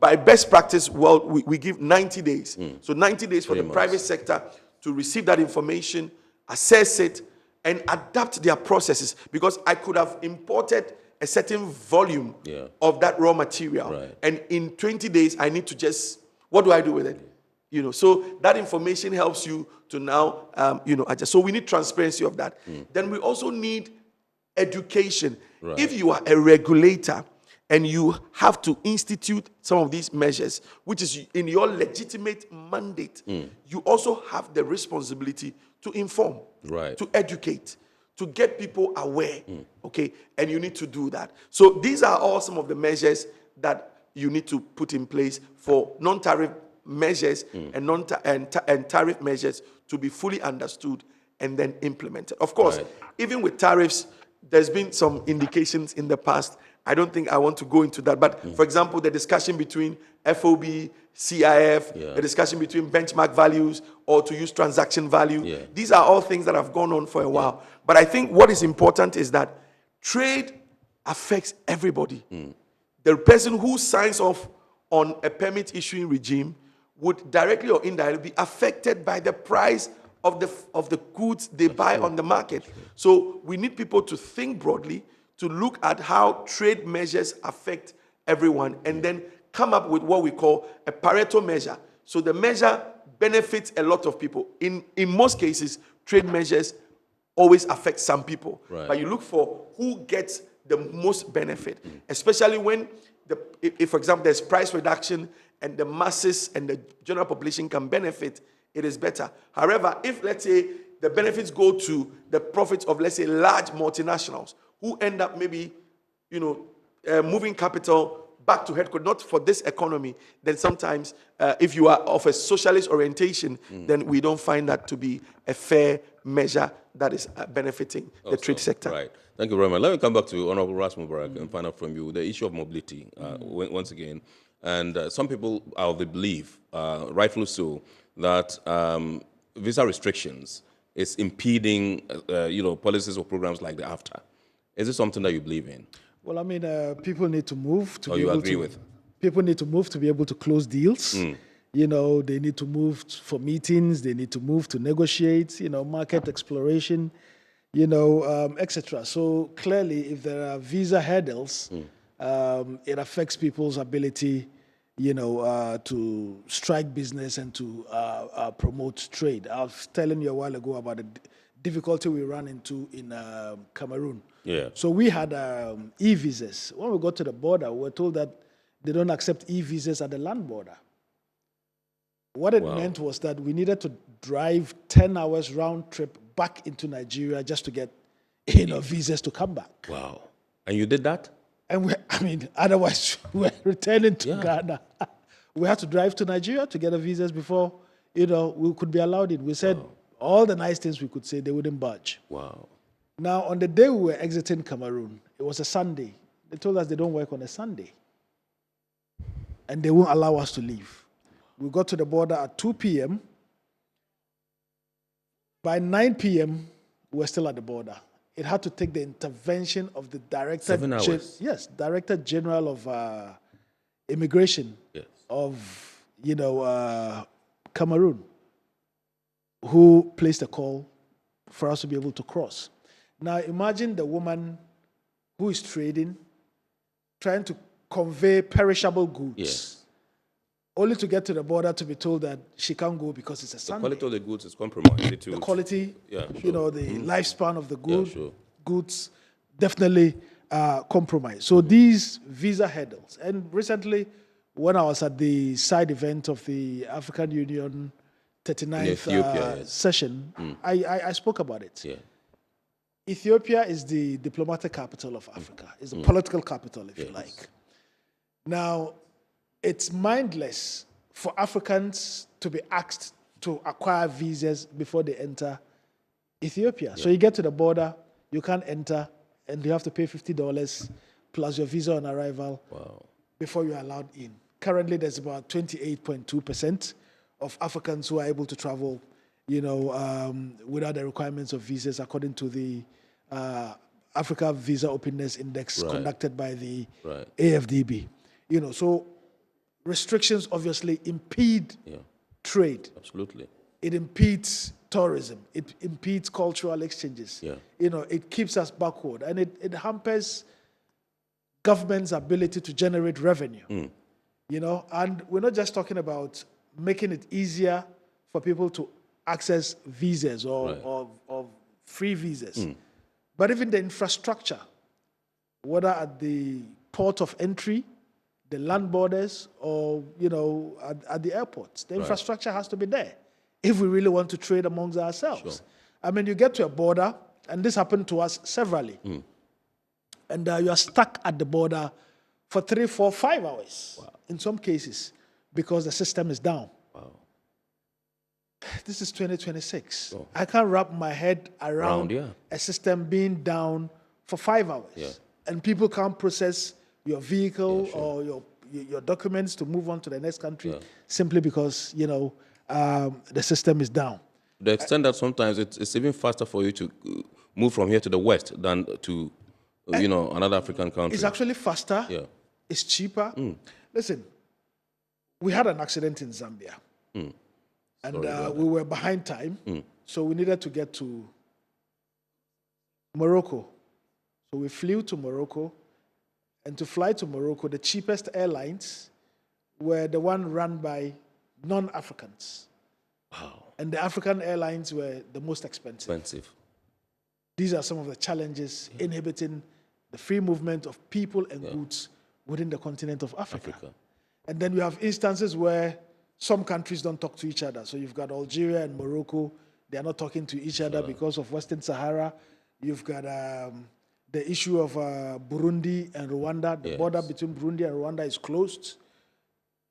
Speaker 18: By best practice, well, we give 90 days. So 90 days for the private sector to receive that information, assess it, and adapt their processes. Because I could have imported a certain volume of that raw material, and in 20 days I need to just, what do I do with it? So that information helps you to now, adjust. So we need transparency of that. Then we also need education. If you are a regulator and you have to institute some of these measures, which is in your legitimate mandate, you also have the responsibility to inform, to educate, to get people aware, okay? And you need to do that. So these are all some of the measures that you need to put in place for non-tariff measures and tariff measures to be fully understood and then implemented. Of course, even with tariffs, there's been some indications in the past. I don't think I want to go into that. But for example, the discussion between FOB, CIF, the discussion between benchmark values or to use transaction value. These are all things that have gone on for a while. But I think what is important is that trade affects everybody. The person who signs off on a permit issuing regime would directly or indirectly be affected by the price of the goods they buy on the market. So we need people to think broadly, to look at how trade measures affect everyone, and then come up with what we call a Pareto measure. So the measure benefits a lot of people. In most cases, trade measures always affect some people. But you look for who gets the most benefit, especially when, if for example, there's price reduction and the masses and the general population can benefit, it is better. However, if, let's say, the benefits go to the profits of, let's say, large multinationals who end up maybe, moving capital back to headquarters, not for this economy, then sometimes if you are of a socialist orientation, then we don't find that to be a fair measure that is benefiting the trade sector.
Speaker 1: Right. Thank you very much. Let me come back to Honorable Ras Mubarak and find out from you the issue of mobility once again. And some people are of the belief, rightfully so, that visa restrictions is impeding, policies or programs like the AFTA. Is it something that you believe in?
Speaker 17: Well, I mean, people need to move to
Speaker 1: or
Speaker 17: be
Speaker 1: you
Speaker 17: able
Speaker 1: agree
Speaker 17: to.
Speaker 1: with?
Speaker 17: People need to move to be able to close deals. They need to move for meetings. They need to move to negotiate. Market exploration. Etc. So clearly, if there are visa hurdles, it affects people's ability, to strike business and to promote trade. I was telling you a while ago about the difficulty we ran into in Cameroon. So we had e-visas. When we got to the border, we were told that they don't accept e-visas at the land border. What it meant was that we needed to drive 10 hours round trip back into Nigeria just to get, visas to come back.
Speaker 1: Wow. And you did that?
Speaker 17: And otherwise we're returning to Ghana. We had to drive to Nigeria to get the visas before, we could be allowed in. We said all the nice things we could say, they wouldn't budge.
Speaker 1: Wow.
Speaker 17: Now, on the day we were exiting Cameroon, it was a Sunday. They told us they don't work on a Sunday. And they won't allow us to leave. We got to the border at 2 p.m. By 9 p.m., we were still at the border. It had to take the intervention of the Director
Speaker 1: 7 hours.
Speaker 17: Director General of Immigration of Cameroon, who placed a call for us to be able to cross. Now imagine the woman who is trading, trying to convey perishable goods, only to get to the border to be told that she can't go because it's a Sunday.
Speaker 1: The quality of the goods is compromised.
Speaker 17: The quality,
Speaker 1: the
Speaker 17: lifespan of the goods definitely compromised. So these visa hurdles. And recently, when I was at the side event of the African Union 39th session, I spoke about it. Ethiopia is the diplomatic capital of Africa. It's the political capital, if you like. Now, it's mindless for Africans to be asked to acquire visas before they enter Ethiopia. So you get to the border, you can't enter, and you have to pay $50 plus your visa on arrival before you're allowed in. Currently, there's about 28.2% of Africans who are able to travel, without the requirements of visas, according to the Africa Visa Openness Index
Speaker 1: Right.
Speaker 17: conducted by the
Speaker 1: Right.
Speaker 17: AFDB. So restrictions obviously impede trade.
Speaker 1: Absolutely.
Speaker 17: It impedes tourism. It impedes cultural exchanges.
Speaker 1: Yeah.
Speaker 17: It keeps us backward, and it hampers government's ability to generate revenue. And we're not just talking about making it easier for people to access visas or free visas, but even the infrastructure, whether at the port of entry, the land borders, or at the airports, the infrastructure has to be there if we really want to trade amongst ourselves.
Speaker 1: Sure.
Speaker 17: I mean, you get to a border, and this happened to us severally, and you are stuck at the border for 3, 4, 5 hours in some cases because the system is down.
Speaker 1: Wow.
Speaker 17: This is 2026. I can't wrap my head around a system being down for 5 hours, and people can't process your vehicle or your documents to move on to the next country simply because the system is down.
Speaker 1: The extent that sometimes it's even faster for you to move from here to the west than to another African country.
Speaker 17: It's actually faster.
Speaker 1: Yeah.
Speaker 17: It's cheaper. Listen, we had an accident in Zambia, and we were behind time, so we needed to get to Morocco. So we flew to Morocco, and to fly to Morocco, the cheapest airlines were the one run by non-Africans.
Speaker 1: Wow.
Speaker 17: And the African airlines were the most expensive. These are some of the challenges inhibiting the free movement of people and goods within the continent of Africa. And then we have instances where some countries don't talk to each other. So you've got Algeria and Morocco. They are not talking to each other because of Western Sahara. You've got the issue of Burundi and Rwanda. The border between Burundi and Rwanda is closed.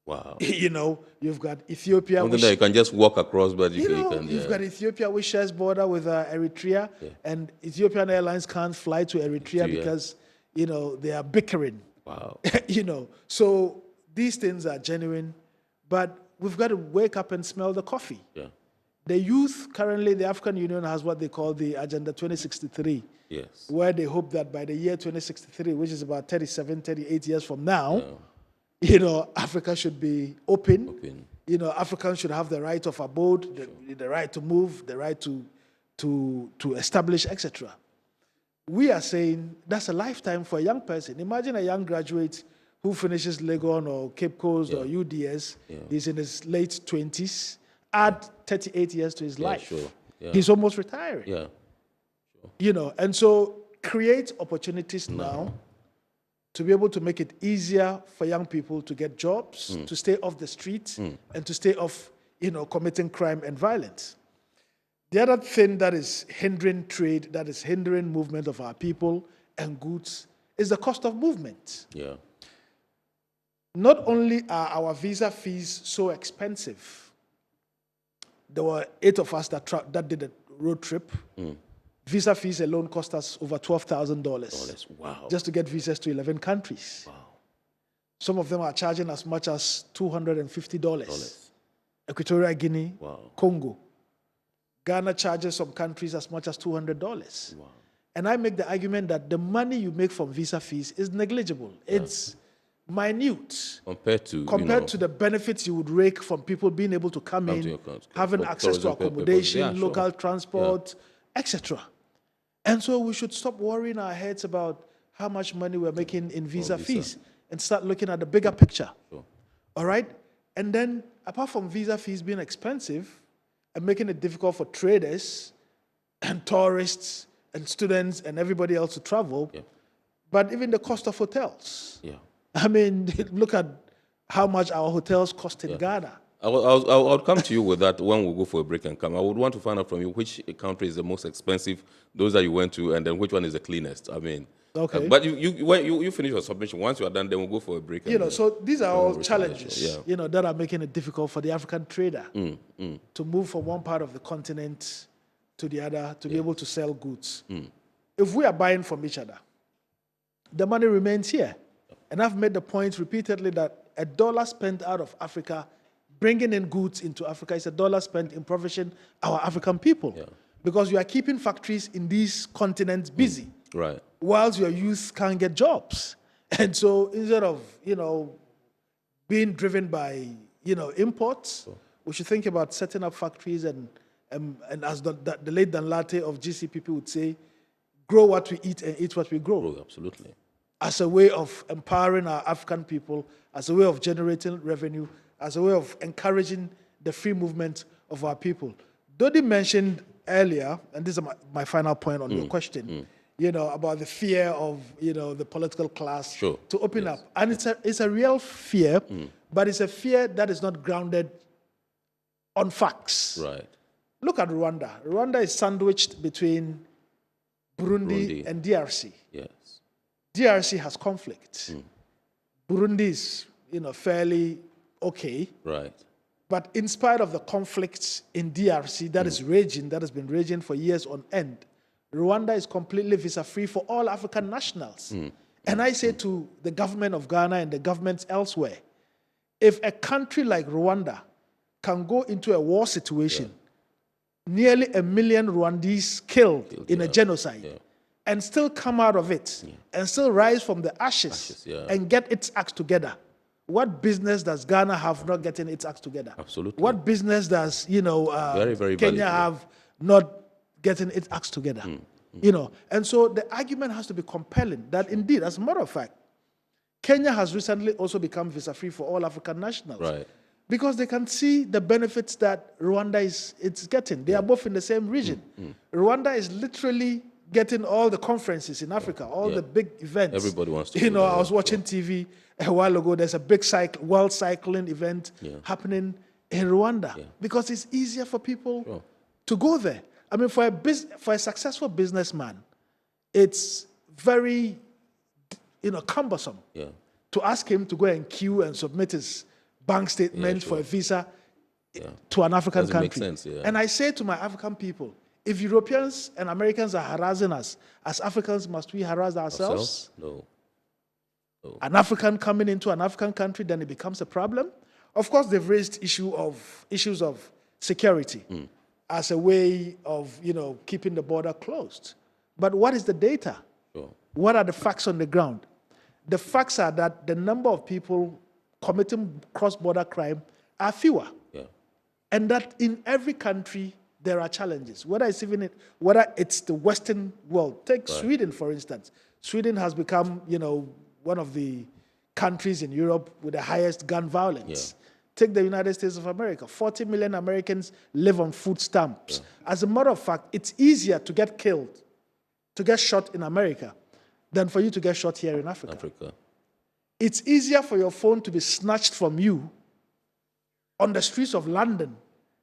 Speaker 1: Wow.
Speaker 17: You've got Ethiopia.
Speaker 1: Something that you can just walk across, but
Speaker 17: you've got Ethiopia, which shares border with Eritrea, and Ethiopian Airlines can't fly to Eritrea because, they are bickering.
Speaker 1: Wow.
Speaker 17: So these things are genuine, but we've got to wake up and smell the coffee.
Speaker 1: Yeah.
Speaker 17: The youth, currently, the African Union has what they call the Agenda 2063, where they hope that by the year 2063, which is about 37, 38 years from now, Africa should be open. Africans should have the right of abode, the right to move, the right to establish, etc. We are saying that's a lifetime for a young person. Imagine a young graduate who finishes Legon or Cape Coast or UDS. He's in his late 20s. Add 38 years to his life.
Speaker 1: Sure. Yeah.
Speaker 17: He's almost retiring. And so create opportunities now to be able to make it easier for young people to get jobs, to stay off the street, and to stay off, committing crime and violence. The other thing that is hindering trade, that is hindering movement of our people and goods, is the cost of movement.
Speaker 1: Yeah.
Speaker 17: Not only are our visa fees so expensive, there were 8 of us that did a road trip. Visa fees alone cost us over $12,000.
Speaker 1: Wow.
Speaker 17: Just to get visas to 11 countries.
Speaker 1: Wow.
Speaker 17: Some of them are charging as much as $250. Equatorial Guinea, Congo. Ghana charges some countries as much as $200.
Speaker 1: Wow.
Speaker 17: And I make the argument that the money you make from visa fees is negligible. It's minute
Speaker 1: compared to
Speaker 17: the benefits you would rake from people being able to come in, having access to accommodation, local transport, etc. And so we should stop worrying our heads about how much money we're making in visa fees and start looking at the bigger picture. All right? And then, apart from visa fees being expensive and making it difficult for traders and tourists and students and everybody else to travel, but even the cost of hotels. I mean, look at how much our hotels cost in Ghana.
Speaker 1: I'll come to you with that when we go for a break and come. I would want to find out from you which country is the most expensive, those that you went to, and then which one is the cleanest. I mean, but you finish your submission. Once you are done, then we'll go for a break.
Speaker 17: So these are all challenges, that are making it difficult for the African trader to move from one part of the continent to the other to be able to sell goods. If we are buying from each other, the money remains here. And I've made the point repeatedly that $1 spent out of Africa, bringing in goods into Africa, is $1 spent impoverishing our African people. Because you are keeping factories in these continents busy.
Speaker 1: Right.
Speaker 17: whilst your youth can't get jobs. And so instead of, being driven by, imports, we should think about setting up factories and as the late Danlate of GCPP would say, grow what we eat and eat what we grow.
Speaker 1: Absolutely.
Speaker 17: As a way of empowering our African people, as a way of generating revenue, as a way of encouraging the free movement of our people. Dodi mentioned earlier, and this is my final point on your question, about the fear of, the political class to open up. And it's a real fear, but it's a fear that is not grounded on facts.
Speaker 1: Right.
Speaker 17: Look at Rwanda. Rwanda is sandwiched between Burundi and DRC.
Speaker 1: Yes.
Speaker 17: DRC has conflict. Burundi is, fairly okay.
Speaker 1: Right.
Speaker 17: But in spite of the conflicts in DRC that is raging, that has been raging for years on end, Rwanda is completely visa-free for all African nationals. And I say to the government of Ghana and the governments elsewhere, if a country like Rwanda can go into a war situation, nearly 1 million Rwandese killed in a genocide, and still come out of it, and still rise from the ashes and get its acts together, what business does Ghana have not getting its acts together?
Speaker 1: Absolutely.
Speaker 17: What business does
Speaker 1: very, very
Speaker 17: Kenya
Speaker 1: valid,
Speaker 17: have not getting its acts together? And so the argument has to be compelling that indeed, as a matter of fact, Kenya has recently also become visa-free for all African nationals.
Speaker 1: Right.
Speaker 17: Because they can see the benefits that Rwanda is getting. They are both in the same region. Rwanda is literally getting all the conferences in Africa, all the big events.
Speaker 1: Everybody wants to.
Speaker 17: I was watching TV a while ago. There's a big world cycling event happening in Rwanda because it's easier for people to go there. I mean, for a successful businessman, it's very, cumbersome to ask him to go and queue and submit his bank statement for a visa to an African country.
Speaker 1: Make sense,
Speaker 17: And I say to my African people, if Europeans and Americans are harassing us, as Africans, must we harass ourselves?
Speaker 1: No.
Speaker 17: An African coming into an African country, then it becomes a problem. Of course, they've raised issues of security as a way of, keeping the border closed. But what is the data? What are the facts on the ground? The facts are that the number of people committing cross-border crime are fewer. And that in every country, there are challenges. Whether it's the Western world. Take Sweden, for instance. Sweden has become, one of the countries in Europe with the highest gun violence. Take the United States of America. 40 million Americans live on food stamps. As a matter of fact, it's easier to get killed, to get shot in America, than for you to get shot here in Africa. It's easier for your phone to be snatched from you on the streets of London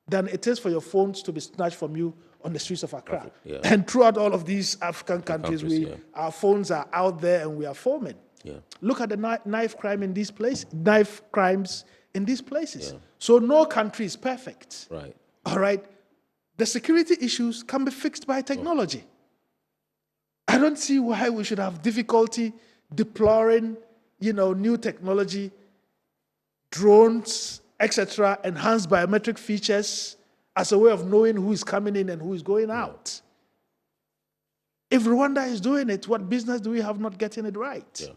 Speaker 17: than it is for your phones to be snatched from you on the streets of Accra. And throughout all of these African countries, our phones are out there and we are foaming. Look at the knife crime in these places, knife crimes in these places. So no country is perfect. All right. The security issues can be fixed by technology. I don't see why we should have difficulty deploying, new technology, drones, etc., enhanced biometric features as a way of knowing who is coming in and who is going out. If Rwanda is doing it, what business do we have not getting it right?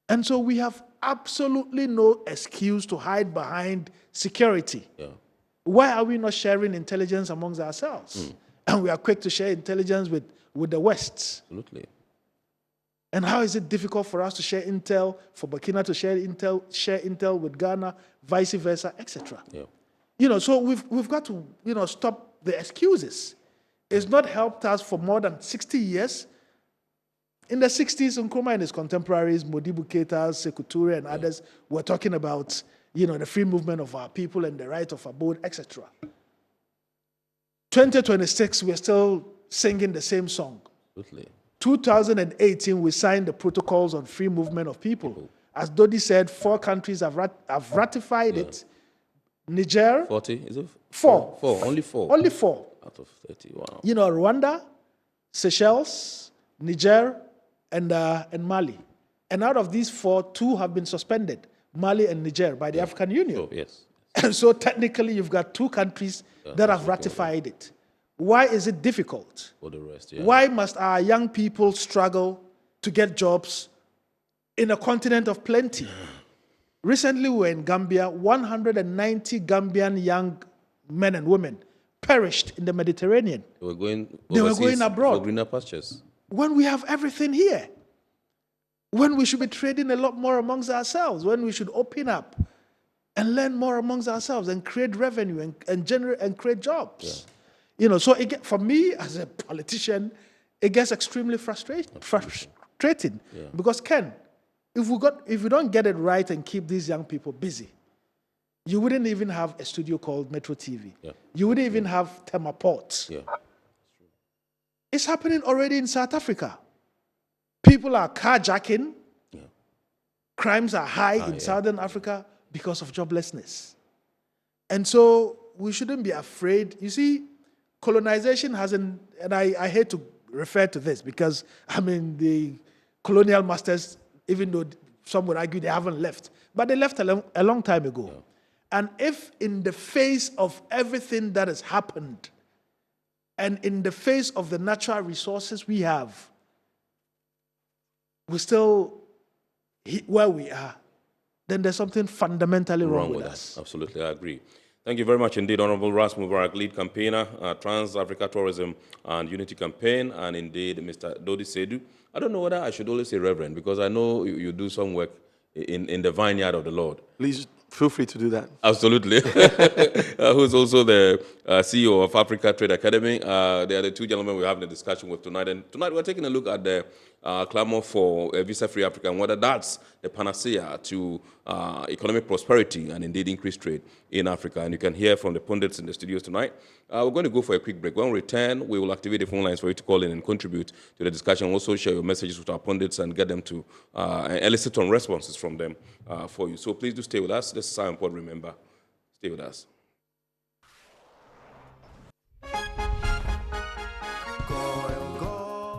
Speaker 17: And so we have absolutely no excuse to hide behind security. Why are we not sharing intelligence amongst ourselves? And we are quick to share intelligence with the West.
Speaker 1: Absolutely.
Speaker 17: And how is it difficult for us to share intel, for Burkina to share intel with Ghana, vice versa, etc. So we've got to, stop the excuses. It's not helped us for more than 60 years. In the 60s, Nkrumah and his contemporaries, Modibo Keita, Sékou Touré, and others were talking about, the free movement of our people and the right of abode, etc. 2026, we're still singing the same song.
Speaker 1: Absolutely.
Speaker 17: 2018, we signed the protocols on free movement of people. As Dodi said, 4 countries have ratified it. Niger.
Speaker 1: 40, is it?
Speaker 17: 4.
Speaker 1: Only 4.
Speaker 17: Only 4.
Speaker 1: Out of 30, wow.
Speaker 17: Rwanda, Seychelles, Niger, and Mali. And out of these 4, 2 have been suspended, Mali and Niger, by the African Union.
Speaker 1: Yes.
Speaker 17: And so technically, you've got 2 countries that have ratified it. Why is it difficult?
Speaker 1: For the rest, yeah.
Speaker 17: Why must our young people struggle to get jobs in a continent of plenty? Recently, we were in Gambia. 190 Gambian young men and women perished in the Mediterranean.
Speaker 1: They were going
Speaker 17: abroad.
Speaker 1: For greener pastures.
Speaker 17: When we have everything here. When we should be trading a lot more amongst ourselves. When we should open up and learn more amongst ourselves and create revenue and generate and create jobs. Yeah. You know, so for me as a politician, it gets extremely frustrating. Yeah. Because Ken, if we don't get it right and keep these young people busy, you wouldn't even have a studio called Metro TV. Yeah. You wouldn't even have Tema ports. Yeah. It's happening already in South Africa. People are carjacking. Yeah. Crimes are high in Southern Africa because of joblessness. And so we shouldn't be afraid. You see, colonization hasn't, and I hate to refer to this because, I mean, the colonial masters, even though some would argue they haven't left, but they left a long time ago. Yeah. And if in the face of everything that has happened, and in the face of the natural resources we have, we're still where we are, then there's something fundamentally wrong with us.
Speaker 1: Absolutely, I agree. Thank you very much indeed, Honorable Ras Mubarak, lead campaigner, Trans-Africa Tourism and Unity Campaign, and indeed Mr. Dodi Sedu. I don't know whether I should always say Reverend, because I know you do some work in the vineyard of the Lord.
Speaker 18: Please feel free to do that.
Speaker 1: Absolutely. Who's also the CEO of Africa Trade Academy. They are the two gentlemen we're having a discussion with tonight. And tonight we're taking a look at the Clamour for visa-free Africa and whether that's the panacea to economic prosperity and indeed increased trade in Africa. And you can hear from the pundits in the studios tonight. We're going to go for a quick break. When we return, we will activate the phone lines for you to call in and contribute to the discussion. Also share your messages with our pundits and get them to elicit on responses from them for you. So please do stay with us. This is how important, remember. Stay with us.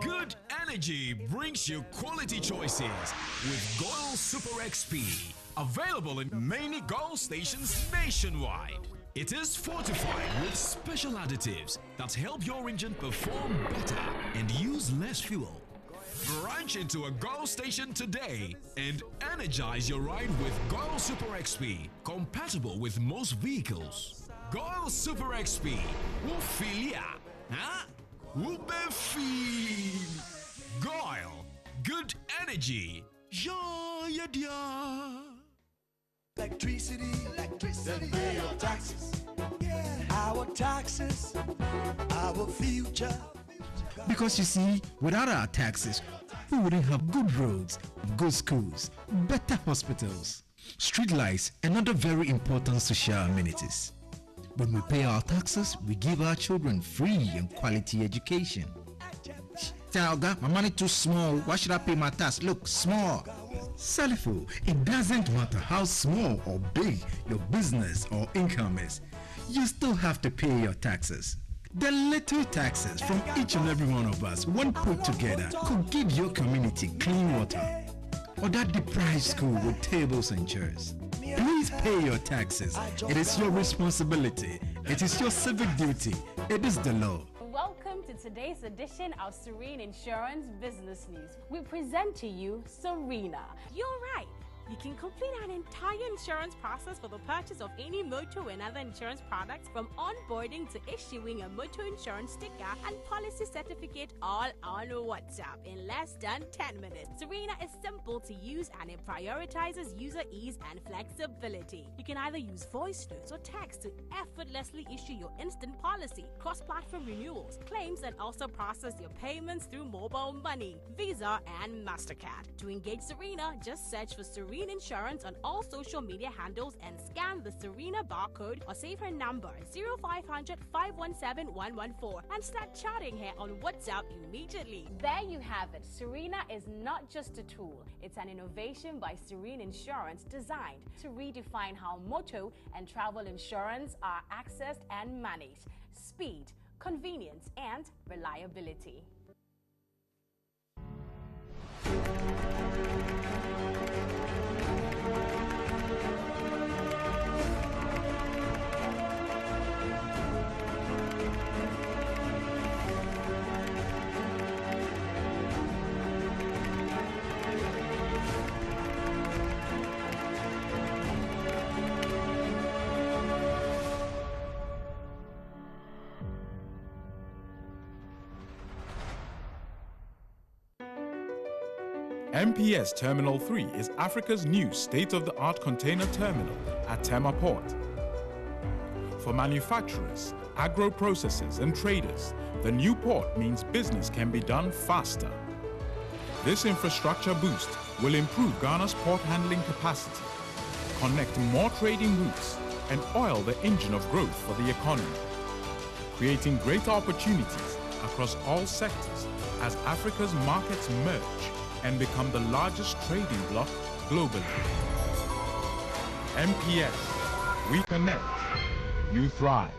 Speaker 2: Good energy brings you quality choices with Goil Super XP. Available in many Goil stations nationwide. It is fortified with special additives that help your engine perform better and use less fuel. Branch into a Goil station today and energize your ride with Goil Super XP, compatible with most vehicles. Goil Super XP, Wufilia, huh? Wubefeel. Goil, good energy. Yeah, yeah.
Speaker 3: Electricity, then pay your taxes. Our taxes, our future.
Speaker 4: Because you see, without our taxes, we wouldn't have good roads, good schools, better hospitals, street lights, and other very important social amenities. When we pay our taxes, we give our children free and quality education. Talga, my money too small. Why should I pay my tax? Look, small. Salifo, it doesn't matter how small or big your business or income is. You still have to pay your taxes. The little taxes from each and every one of us, when put together, could give your community clean water or that deprived school with tables and chairs. Please pay your taxes. It is your responsibility. It is your civic duty. It is the law.
Speaker 5: Welcome to today's edition of Serene Insurance Business News. We present to you Serena. You're right. You can complete an entire insurance process for the purchase of any motor and other insurance products, from onboarding to issuing a motor insurance sticker and policy certificate, all on WhatsApp in less than 10 minutes. Serena is simple to use and it prioritizes user ease and flexibility. You can either use voice notes or text to effortlessly issue your instant policy, cross-platform renewals, claims, and also process your payments through mobile money, Visa, and MasterCard. To engage Serena, just search for Serena Insurance on all social media handles and scan the Serena barcode or save her number 0500 517 114 and start chatting her on WhatsApp immediately. There you have it. Serena is not just a tool, it's an innovation by Serena Insurance designed to redefine how motor and travel insurance are accessed and managed. Speed, convenience, and reliability.
Speaker 6: MPS Terminal 3 is Africa's new state-of-the-art container terminal at Tema Port. For manufacturers, agro-processors and traders, the new port means business can be done faster. This infrastructure boost will improve Ghana's port handling capacity, connect more trading routes, and oil the engine of growth for the economy, creating greater opportunities across all sectors as Africa's markets merge and become the largest trading bloc globally. MPS, we connect, you thrive.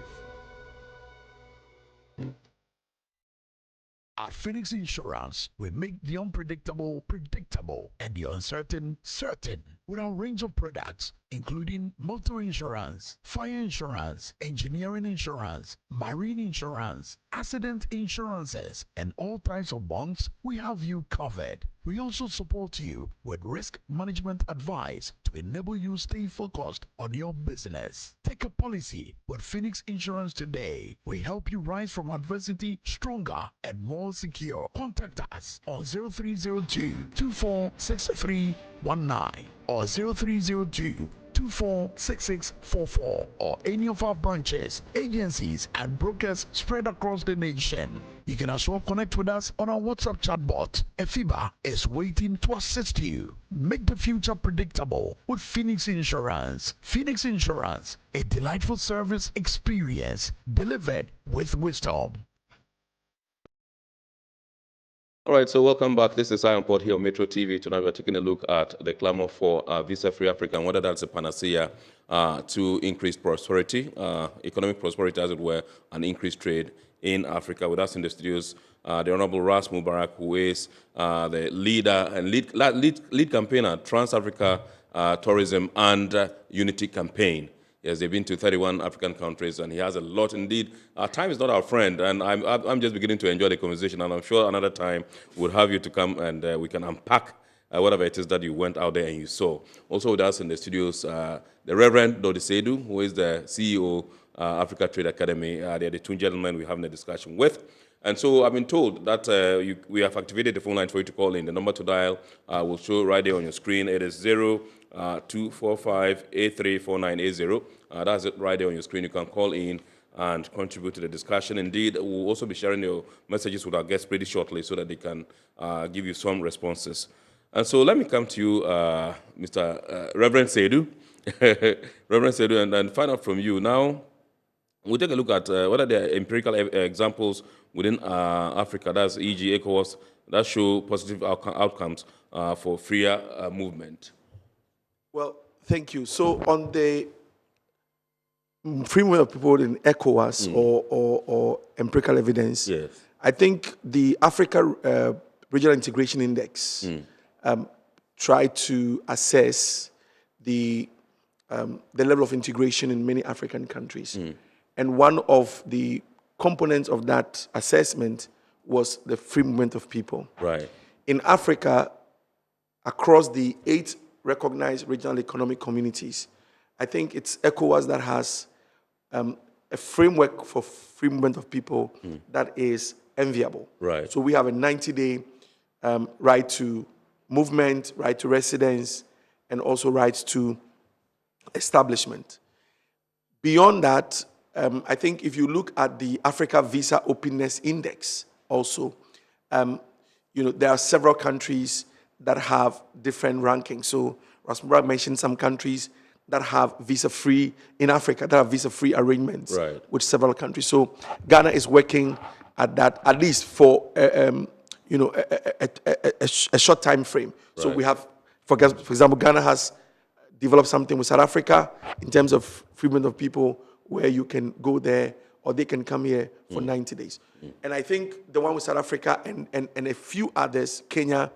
Speaker 7: At Phoenix Insurance, we make the unpredictable predictable and the uncertain certain with our range of products, including motor insurance, fire insurance, engineering insurance, marine insurance, accident insurances, and all types of bonds. We have you covered. We also support you with risk management advice to enable you stay focused on your business. Take a policy with Phoenix Insurance today. We help you rise from adversity stronger and more secure. Contact us on 0302-246319 or 0302-246644 or any of our branches, agencies, and brokers spread across the nation. You can as well connect with us on our WhatsApp chatbot. Efiba is waiting to assist you. Make the future predictable with Phoenix Insurance. Phoenix Insurance, a delightful service experience delivered with wisdom.
Speaker 1: All right, so welcome back. This is Iron Port here on Metro TV. Tonight we're taking a look at the clamor for visa-free Africa and whether that's a panacea to increased prosperity, economic prosperity as it were, and increased trade in Africa. With us in the studios, the Honorable Ras Mubarak, who is the leader and lead campaigner, Trans-Africa Tourism and Unity Campaign. Yes, they've been to 31 African countries, and he has a lot indeed. Time is not our friend, and I'm just beginning to enjoy the conversation, and I'm sure another time we'll have you to come and we can unpack whatever it is that you went out there and you saw. Also with us in the studios, the Reverend Dodi Seydou, who is the CEO Africa Trade Academy. They're the two gentlemen we're having a discussion with. And so I've been told that we have activated the phone line for you to call in. The number to dial will show right there on your screen. It is 0245-834980. That's it right there on your screen. You can call in and contribute to the discussion. Indeed, we'll also be sharing your messages with our guests pretty shortly so that they can give you some responses. And so let me come to you, Mr. Reverend Seydou. Reverend Seydou, and find out from you. Now, we'll take a look at whether there are empirical examples within Africa, that's e.g. ECOWAS, that show positive outcomes for freer movement.
Speaker 18: Well, thank you. So on the free movement of people in ECOWAS or empirical evidence,
Speaker 1: yes,
Speaker 18: I think the Africa Regional Integration Index tried to assess the level of integration in many African countries. And one of the components of that assessment was the free movement of people.
Speaker 1: Right.
Speaker 18: In Africa, across the 8 recognized regional economic communities, I think it's ECOWAS that has a framework for free movement of people that is enviable.
Speaker 1: Right.
Speaker 18: So we have a 90-day right to movement, right to residence, and also rights to establishment. Beyond that, I think if you look at the Africa Visa Openness Index also, there are several countries that have different rankings. So Rasmubarak mentioned some countries that have visa-free in Africa, that have visa-free arrangements with several countries. So Ghana is working at that, at least for a short time frame. So we have, for example, Ghana has developed something with South Africa in terms of free movement of people, where you can go there or they can come here for 90 days. And I think the one with South Africa and a few others, Kenya,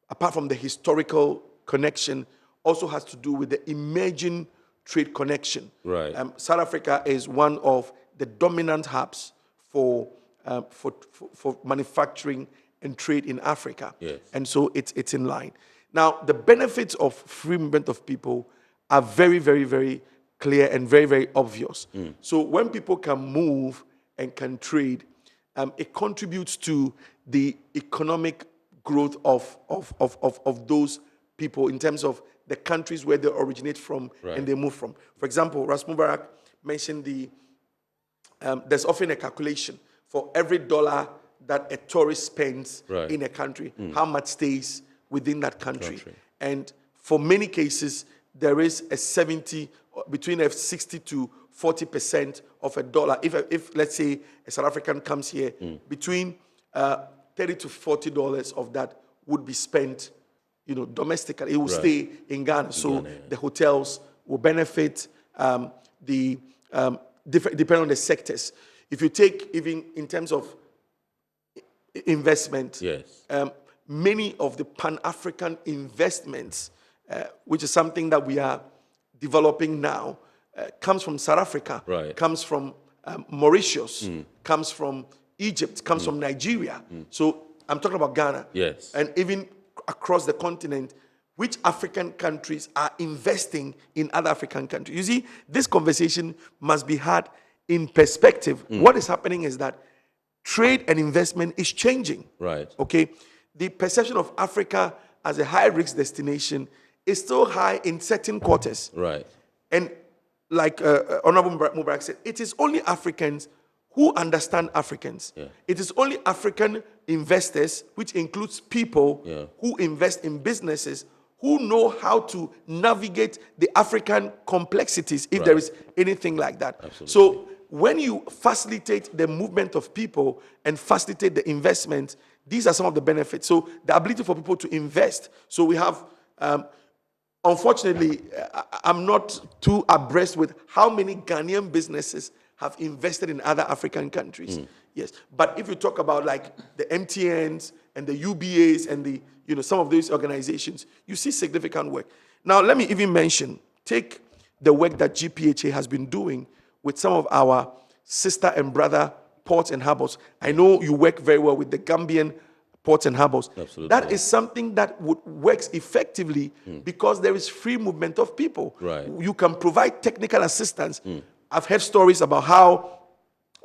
Speaker 18: apart from the historical connection, also has to do with the emerging trade connection.
Speaker 1: Right.
Speaker 18: South Africa is one of the dominant hubs for manufacturing and trade in Africa.
Speaker 1: Yes.
Speaker 18: And so it's in line. Now, the benefits of free movement of people are very, very, very clear and very, very obvious. So when people can move and can trade, it contributes to the economic growth of those people in terms of the countries where they originate from and they move from. For example, Ras Mubarak mentioned there's often a calculation for every dollar that a tourist spends in a country, how much stays within that country. And for many cases, there is between a 60 to 40% of a dollar. If let's say a South African comes here, between $30 to $40 of that would be spent, domestically. It will stay in Ghana. So the hotels will benefit. Depending on the sectors. If you take even in terms of investment, many of the Pan-African investments, which is something that we are developing now, comes from South Africa, comes from Mauritius, comes from Egypt, comes from Nigeria. So I'm talking about Ghana. And even across the continent, which African countries are investing in other African countries. You see, this conversation must be had in perspective. What is happening is that trade and investment is changing. Okay? The perception of Africa as a high-risk destination is still high in certain quarters. And like Honorable Mubarak said, it is only Africans who understand Africans. It is only African investors, which includes people who invest in businesses, who know how to navigate the African complexities, if there is anything like that. So when you facilitate the movement of people and facilitate the investment, these are some of the benefits. So the ability for people to invest. So we have, unfortunately, I'm not too abreast with how many Ghanaian businesses have invested in other African countries. Yes, but if you talk about like the MTNs and the UBAs and the some of those organizations, you see significant work. Now, let me even take the work that GPHA has been doing with some of our sister and brother ports and harbors. I know you work very well with the Gambian ports and harbors. That is something that works effectively because there is free movement of people. You can provide technical assistance. I've heard stories about how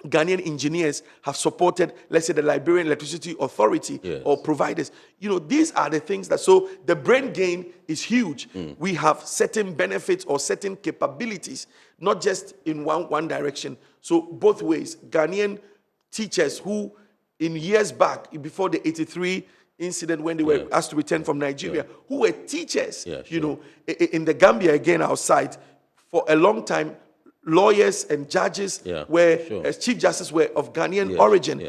Speaker 18: Ghanaian engineers have supported, let's say, the Liberian Electricity Authority or providers. These are the things so the brain gain is huge. We have certain benefits or certain capabilities, not just in one direction. So both ways, Ghanaian teachers who, in years back, before the 83 incident when they were asked to return from Nigeria, who were teachers, in the Gambia, again, outside, for a long time, lawyers and judges as chief justice were of Ghanaian origin,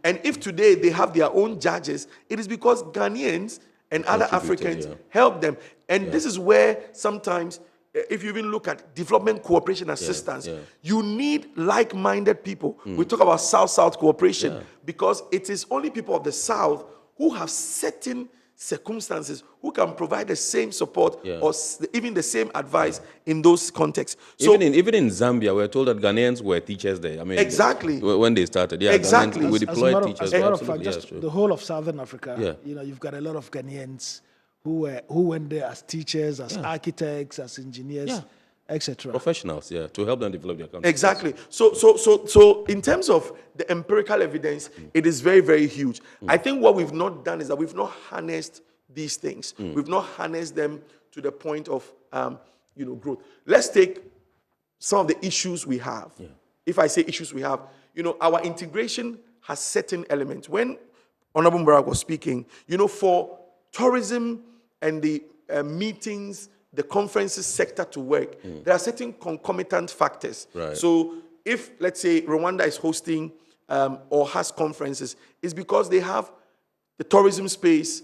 Speaker 18: and if today they have their own judges, it is because Ghanaians and other Africans help them. And this is where sometimes, if you even look at development cooperation assistance, you need like-minded people. We talk about South-South cooperation because it is only people of the South who have certain circumstances who can provide the same support or even the same advice in those contexts. So
Speaker 1: even in Zambia, we're told that Ghanaians were teachers there. I mean,
Speaker 18: exactly
Speaker 1: when they started,
Speaker 18: exactly.
Speaker 1: We deployed teachers.
Speaker 17: As a matter of fact, just the whole of Southern Africa, you've got a lot of Ghanaians who went there as teachers, as architects, as engineers, etc.
Speaker 1: Professionals, to help them develop their country.
Speaker 18: Exactly. So in terms of the empirical evidence, it is very, very huge. I think what we've not done is that we've not harnessed these things. We've not harnessed them to the point of growth. Let's take some of the issues we have. If I say issues we have, our integration has certain elements. When Honorable Mubarak was speaking, for tourism and the meetings, the conferences sector to work, there are certain concomitant factors. So if, let's say, Rwanda is hosting or has conferences, it's because they have the tourism space,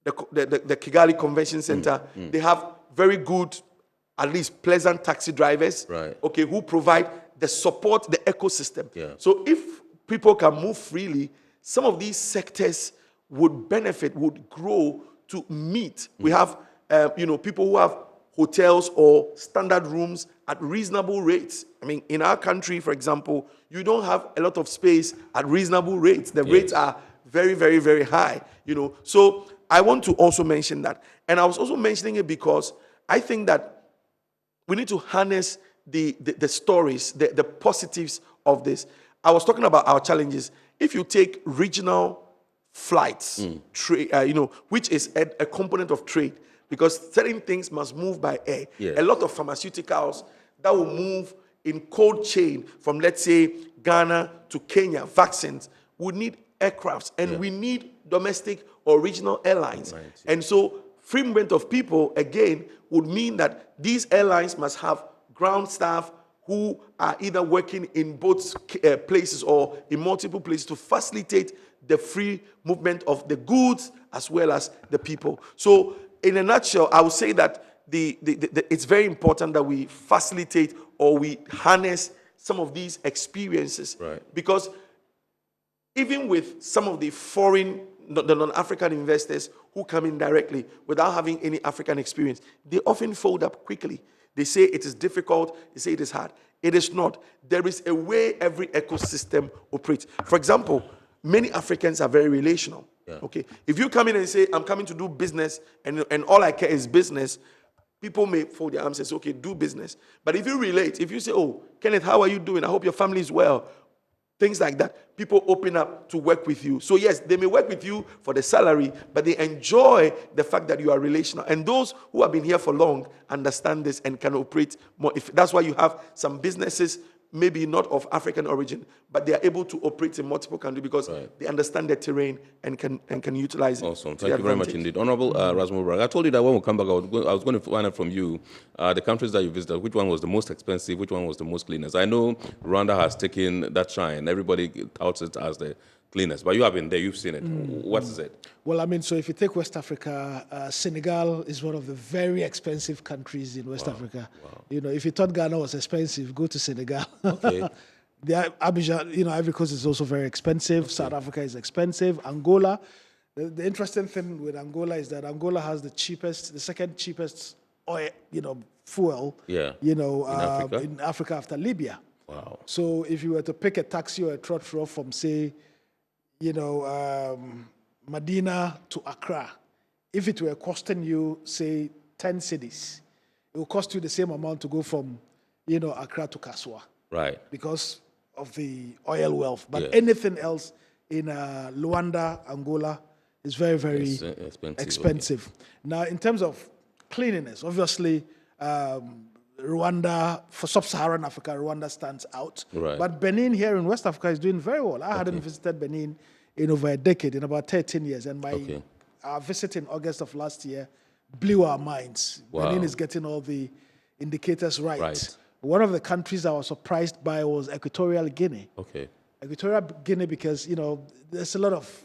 Speaker 18: the Kigali Convention Center, they have very good, at least pleasant taxi drivers, who provide the support, the ecosystem. So if people can move freely, some of these sectors would benefit, would grow to meet. We have people who have hotels or standard rooms at reasonable rates. I mean, in our country, for example, you don't have a lot of space at reasonable rates. The rates are very, very, very high, So I want to also mention that. And I was also mentioning it because I think that we need to harness the stories, the positives of this. I was talking about our challenges. If you take regional flights, trade, which is a component of trade, because certain things must move by air.
Speaker 1: Yes.
Speaker 18: A lot of pharmaceuticals that will move in cold chain from, let's say, Ghana to Kenya, vaccines, would need aircrafts, and we need domestic or regional airlines.
Speaker 1: Right.
Speaker 18: And so free movement of people, again, would mean that these airlines must have ground staff who are either working in both places or in multiple places to facilitate the free movement of the goods as well as the people. So in a nutshell, I would say that it's very important that we facilitate or we harness some of these experiences.
Speaker 1: Right.
Speaker 18: Because even with some of the foreign, the non-African investors who come in directly without having any African experience, they often fold up quickly. They say it is difficult, they say it is hard. It is not. There is a way every ecosystem operates. For example, many Africans are very relational.
Speaker 1: Yeah.
Speaker 18: Okay. If you come in and say, I'm coming to do business and all I care is business, people may fold their arms and say, okay, do business. But if you relate, if you say, oh, Kenneth, how are you doing? I hope your family is well. Things like that, people open up to work with you. So yes, they may work with you for the salary, but they enjoy the fact that you are relational. And those who have been here for long understand this and can operate more. That's why you have some businesses, maybe not of African origin, but they are able to operate in multiple countries because they understand the terrain and can utilize it.
Speaker 1: Awesome. Thank you very much indeed. Honorable Rasmus, I told you that when we come back, I was going to find out from you the countries that you visited, which one was the most expensive, which one was the most cleanest. I know Rwanda has taken that shine. Everybody touts it as the cleanest, but you have been there, you've seen it. What is it?
Speaker 17: Well, I mean, so if you take West Africa, Senegal is one of the very expensive countries in West Africa.
Speaker 1: Wow.
Speaker 17: You know, if you thought Ghana was expensive, go to Senegal.
Speaker 1: Okay.
Speaker 17: The Abidjan, Ivory Coast is also very expensive. Okay. South Africa is expensive. Angola. The interesting thing with Angola is that Angola has the second cheapest oil, fuel.
Speaker 1: Yeah.
Speaker 17: In Africa after Libya.
Speaker 1: Wow.
Speaker 17: So if you were to pick a taxi or a trotro from, say, Medina to Accra, if it were costing you, say, 10 cedis, it will cost you the same amount to go from, Accra to Kaswa.
Speaker 1: Right.
Speaker 17: Because of the oil wealth. But anything else in Luanda, Angola, is very, very expensive. Okay. Now, in terms of cleanliness, obviously, Rwanda, for sub-Saharan Africa, Rwanda stands out.
Speaker 1: Right.
Speaker 17: But Benin here in West Africa is doing very well. I hadn't visited Benin in over a decade, in about 13 years. And our visit in August of last year blew our minds. Wow. Benin is getting all the indicators right. One of the countries I was surprised by was Equatorial Guinea.
Speaker 1: Okay.
Speaker 17: Equatorial Guinea because, there's a lot of,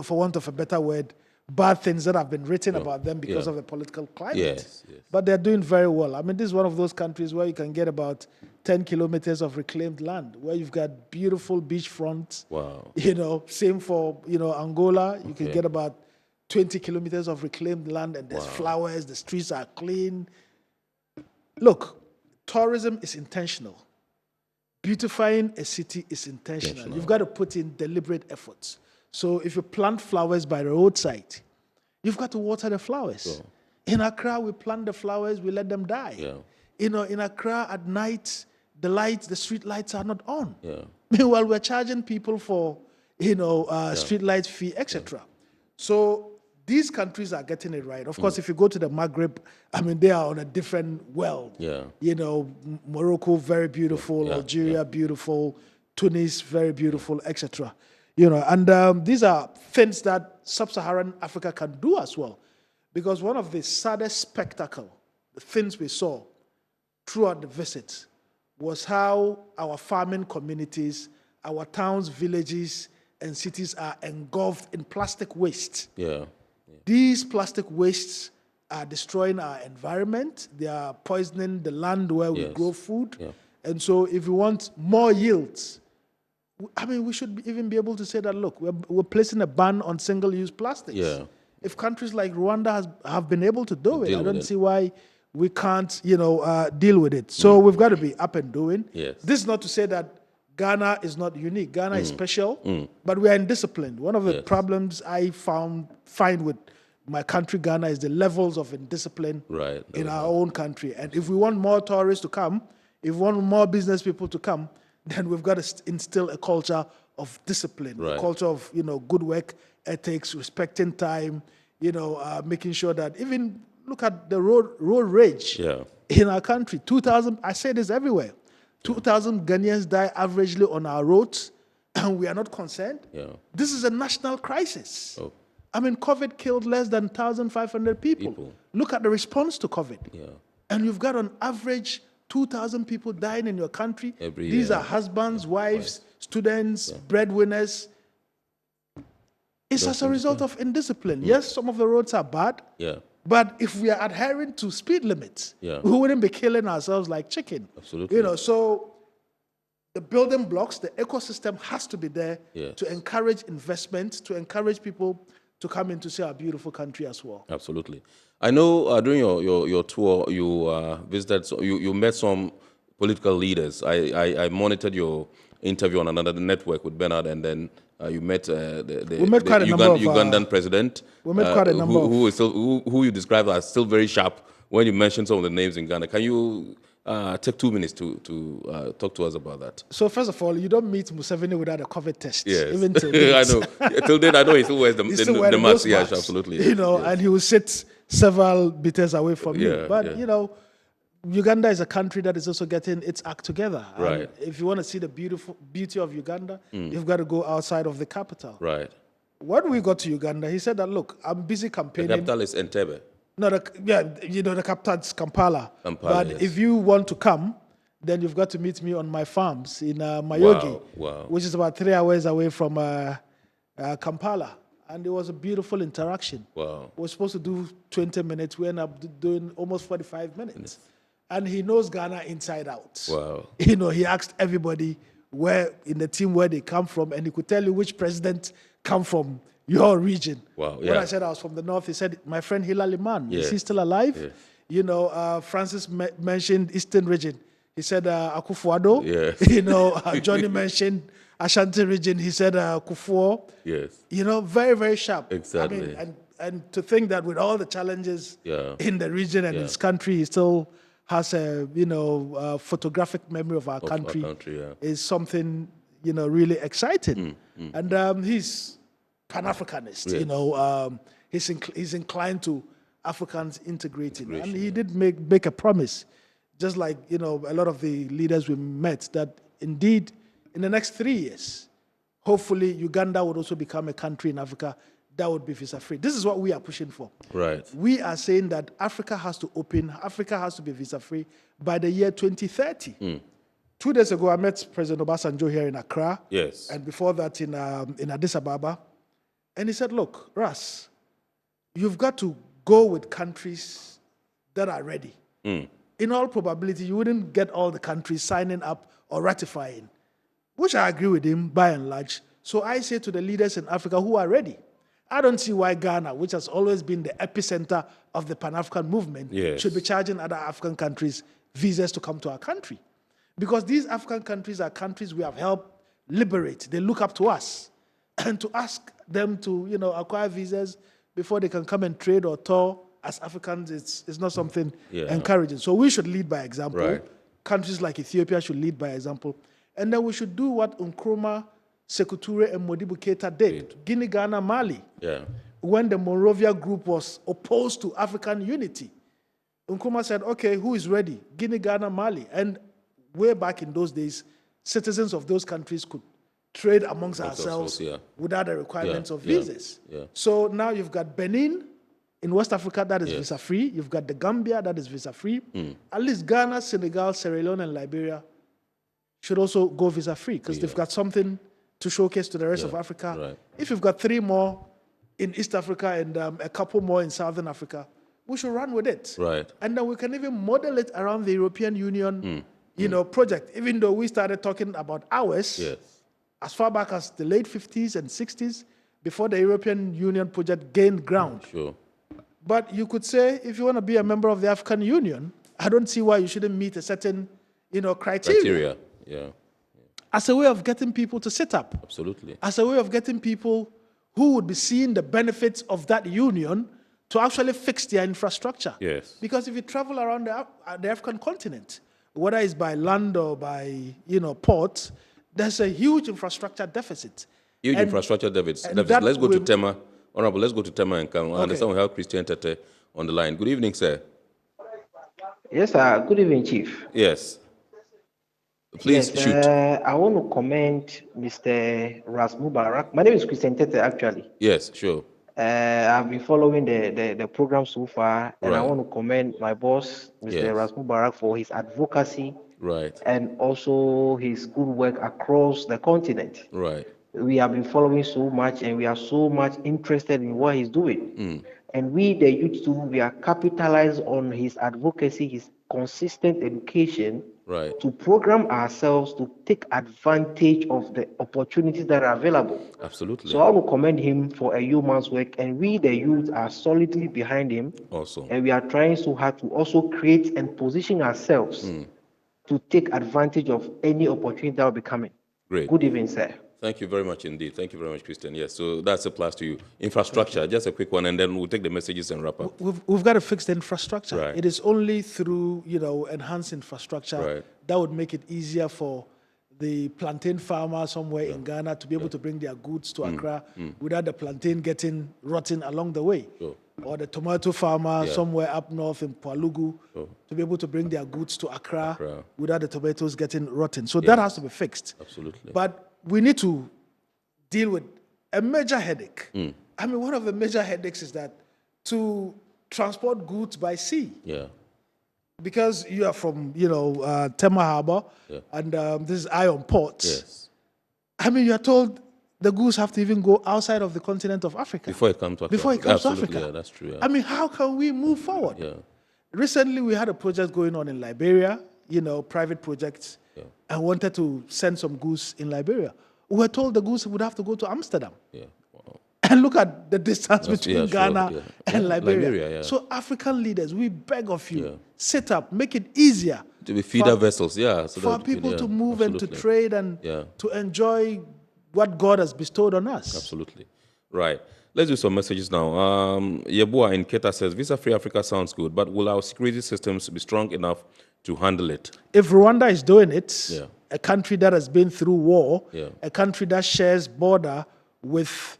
Speaker 17: for want of a better word, bad things that have been written about them because of the political climate.
Speaker 1: Yes.
Speaker 17: But they're doing very well. I mean, this is one of those countries where you can get about 10 kilometers of reclaimed land, where you've got beautiful beachfronts.
Speaker 1: Wow.
Speaker 17: Same for, Angola. You can get about 20 kilometers of reclaimed land, and there's flowers, the streets are clean. Look, tourism is intentional. Beautifying a city is intentional. You've got to put in deliberate efforts. So if you plant flowers by the roadside, you've got to water the flowers.
Speaker 1: Sure.
Speaker 17: In Accra, we plant the flowers, we let them die.
Speaker 1: Yeah.
Speaker 17: In Accra at night, the street lights are not on.
Speaker 1: Yeah.
Speaker 17: Meanwhile, we're charging people for, street light fee, etc. Yeah. So these countries are getting it right. Of course, if you go to the Maghreb, they are on a different world.
Speaker 1: Yeah.
Speaker 17: Morocco, very beautiful. Algeria, beautiful. Tunis, very beautiful, etc. And these are things that sub-Saharan Africa can do as well. Because one of the saddest the things we saw throughout the visit, was how our farming communities, our towns, villages, and cities are engulfed in plastic waste.
Speaker 1: Yeah.
Speaker 17: These plastic wastes are destroying our environment. They are poisoning the land where we grow food.
Speaker 1: Yeah.
Speaker 17: And so if we want more yields, we should even be able to say that, look, we're placing a ban on single-use plastics.
Speaker 1: Yeah.
Speaker 17: If countries like Rwanda have been able to do it, I don't see why we can't, deal with it. So we've got to be up and doing.
Speaker 1: Yes.
Speaker 17: This is not to say that Ghana is not unique. Ghana is special, but we are indisciplined. One of the problems I find with my country, Ghana, is the levels of indiscipline in our own country. And if we want more tourists to come, if we want more business people to come, then we've got to instill a culture of discipline, a culture of good work ethics, respecting time, making sure that even look at the road rage in our country. 2,000, I say this everywhere, 2,000 Ghanaians die averagely on our roads, and we are not concerned. This is a national crisis. I mean, COVID killed less than 1,500 people. Look at the response to COVID. And you've got on average 2,000 people dying in your country. These are husbands, wives, students, breadwinners. It's as a result of indiscipline. Yes, some of the roads are bad. But if we are adhering to speed limits, we wouldn't be killing ourselves like chicken.
Speaker 1: Absolutely.
Speaker 17: So the building blocks, the ecosystem has to be there to encourage investment, to encourage people to come in to see our beautiful country as well.
Speaker 1: Absolutely. I know during your tour, you visited, you met some political leaders. I monitored your interview on another network with Bernard, and then you met the Ugandan president.
Speaker 17: We met quite a number
Speaker 1: who you described as still very sharp when you mentioned some of the names in Ghana. Can you take 2 minutes to talk to us about that?
Speaker 17: So first of all, you don't meet Museveni without a COVID test.
Speaker 1: Yes.
Speaker 17: Even till date.
Speaker 1: I know. Till then, I know he still wears the mask. Yes, absolutely.
Speaker 17: And he will sit several meters away from you. But, Uganda is a country that is also getting its act together.
Speaker 1: Right.
Speaker 17: And if you want to see the beauty of Uganda, you've got to go outside of the capital.
Speaker 1: Right.
Speaker 17: When we got to Uganda, he said that, look, I'm busy campaigning.
Speaker 1: The capital is Entebbe.
Speaker 17: No, the capital is Kampala.
Speaker 1: But yes.
Speaker 17: If you want to come, then you've got to meet me on my farms in Mayogi, which is about 3 hours away from Kampala. And it was a beautiful interaction.
Speaker 1: Wow.
Speaker 17: We were supposed to do 20 minutes. We ended up doing almost 45 minutes. And he knows Ghana inside out.
Speaker 1: Wow.
Speaker 17: He asked everybody where in the team where they come from, and he could tell you which president come from your region.
Speaker 1: Wow.
Speaker 17: When I said I was from the north, he said, my friend Hilary Man, is he still alive? Francis mentioned Eastern region. He said Akufo-Addo.
Speaker 1: Yes.
Speaker 17: Johnny mentioned Ashanti region. He said Kufuor.
Speaker 1: Yes.
Speaker 17: Very, very sharp.
Speaker 1: Exactly.
Speaker 17: I mean, and to think that with all the challenges in the region and his country, he still has a photographic memory of our country is something really exciting. And he's Pan-Africanist. He's inclined to Africans integrating, and he did make a promise, just like a lot of the leaders we met, that indeed in the next 3 years, hopefully Uganda would also become a country in Africa that would be visa-free. This is what we are pushing for.
Speaker 1: Right.
Speaker 17: We are saying that Africa has to open, Africa has to be visa-free by the year 2030. 2 days ago, I met President Obasanjo here in Accra.
Speaker 1: Yes.
Speaker 17: And before that in Addis Ababa. And he said, look, Ras, you've got to go with countries that are ready. In all probability, you wouldn't get all the countries signing up or ratifying, which I agree with him by and large. So I say to the leaders in Africa who are ready, I don't see why Ghana, which has always been the epicenter of the Pan-African movement, should be charging other African countries visas to come to our country. Because these African countries are countries we have helped liberate. They look up to us. And to ask them to, acquire visas before they can come and trade or tour as Africans, it's not something encouraging. So we should lead by example.
Speaker 1: Right.
Speaker 17: Countries like Ethiopia should lead by example. And then we should do what Nkrumah, Sekou Touré, and Modibo Keita did. Guinea, Ghana, Mali. When the Monrovia group was opposed to African unity, Nkrumah said, okay, who is ready? Guinea, Ghana, Mali. And way back in those days, citizens of those countries could trade amongst ourselves without the requirements of visas. So now you've got Benin in West Africa that is visa-free. You've got the Gambia that is visa-free. At least Ghana, Senegal, Sierra Leone, and Liberia should also go visa-free because they've got something to showcase to the rest of Africa.
Speaker 1: Right.
Speaker 17: If you've got 3 more in East Africa and a couple more in Southern Africa, we should run with it.
Speaker 1: Right.
Speaker 17: And then we can even model it around the European Union project, even though we started talking about ours as far back as the late 50s and 60s, before the European Union project gained ground.
Speaker 1: Sure.
Speaker 17: But you could say, if you want to be a member of the African Union, I don't see why you shouldn't meet a certain, criteria. As a way of getting people to sit up.
Speaker 1: Absolutely.
Speaker 17: As a way of getting people who would be seeing the benefits of that union to actually fix their infrastructure.
Speaker 1: Yes.
Speaker 17: Because if you travel around the African continent, whether it's by land or by, port, there's a huge infrastructure deficit.
Speaker 1: Huge infrastructure, David. Let's go to Tema. Honorable, let's go to Tema and come. I understand we have Christian Tete on the line. Good evening, sir.
Speaker 19: Yes, sir. Good evening, Chief.
Speaker 1: Yes. Please shoot.
Speaker 19: I want to commend Mr. Ras Mubarak. My name is Christian Tete, actually.
Speaker 1: Yes, sure.
Speaker 19: I've been following the program so far, and I
Speaker 1: Right.
Speaker 19: want to commend my boss, Mr. Ras Mubarak, for his advocacy
Speaker 1: Right.
Speaker 19: and also his good work across the continent.
Speaker 1: Right.
Speaker 19: We have been following so much, and we are so much interested in what he's doing.
Speaker 1: Mm.
Speaker 19: And we, the youth too, we are capitalized on his advocacy, his consistent education,
Speaker 1: Right.
Speaker 19: to program ourselves to take advantage of the opportunities that are available.
Speaker 1: Absolutely.
Speaker 19: So I will commend him for a yeoman's work, and we, the youth, are solidly behind him.
Speaker 1: Awesome.
Speaker 19: And we are trying so hard to also create and position ourselves to take advantage of any opportunity that will be coming.
Speaker 1: Great.
Speaker 19: Good evening, sir.
Speaker 1: Thank you very much indeed. Thank you very much, Christian. Yes, so that's a plus to you. Infrastructure, just a quick one, and then we'll take the messages and wrap up.
Speaker 17: We've got to fix the infrastructure.
Speaker 1: Right.
Speaker 17: It is only through, enhanced infrastructure that would make it easier for the plantain farmer somewhere in Ghana to be able to bring their goods to Accra without the plantain getting rotten along the way.
Speaker 1: Sure.
Speaker 17: Or the tomato farmer somewhere up north in Palugu to be able to bring their goods to Accra without the tomatoes getting rotten. So that has to be fixed.
Speaker 1: Absolutely.
Speaker 17: But we need to deal with a major headache. I mean, one of the major headaches is that to transport goods by sea.
Speaker 1: Yeah.
Speaker 17: Because you are from, Tema Harbour, and this is Iron Port.
Speaker 1: Yes.
Speaker 17: I mean, you are told the goods have to even go outside of the continent of Africa.
Speaker 1: Before it comes to Accra.
Speaker 17: Before it comes
Speaker 1: Absolutely,
Speaker 17: to Africa.
Speaker 1: Yeah, that's true. Yeah.
Speaker 17: I mean, how can we move forward?
Speaker 1: Yeah.
Speaker 17: Recently, we had a project going on in Liberia, private projects, and wanted to send some goods in Liberia. We were told the goods would have to go to Amsterdam.
Speaker 1: Yeah. Wow.
Speaker 17: And look at the distance between Ghana
Speaker 1: sure,
Speaker 17: and Liberia.
Speaker 1: yeah.
Speaker 17: So African leaders, we beg of you, set up, make it easier.
Speaker 1: To be feeder vessels, so
Speaker 17: for people to move and to trade and to enjoy what God has bestowed on us.
Speaker 1: Absolutely. Right. Let's do some messages now. Yebua in Keta says, Visa-free Africa sounds good, but will our security systems be strong enough to handle it?
Speaker 17: If Rwanda is doing it, a country that has been through war, a country that shares border with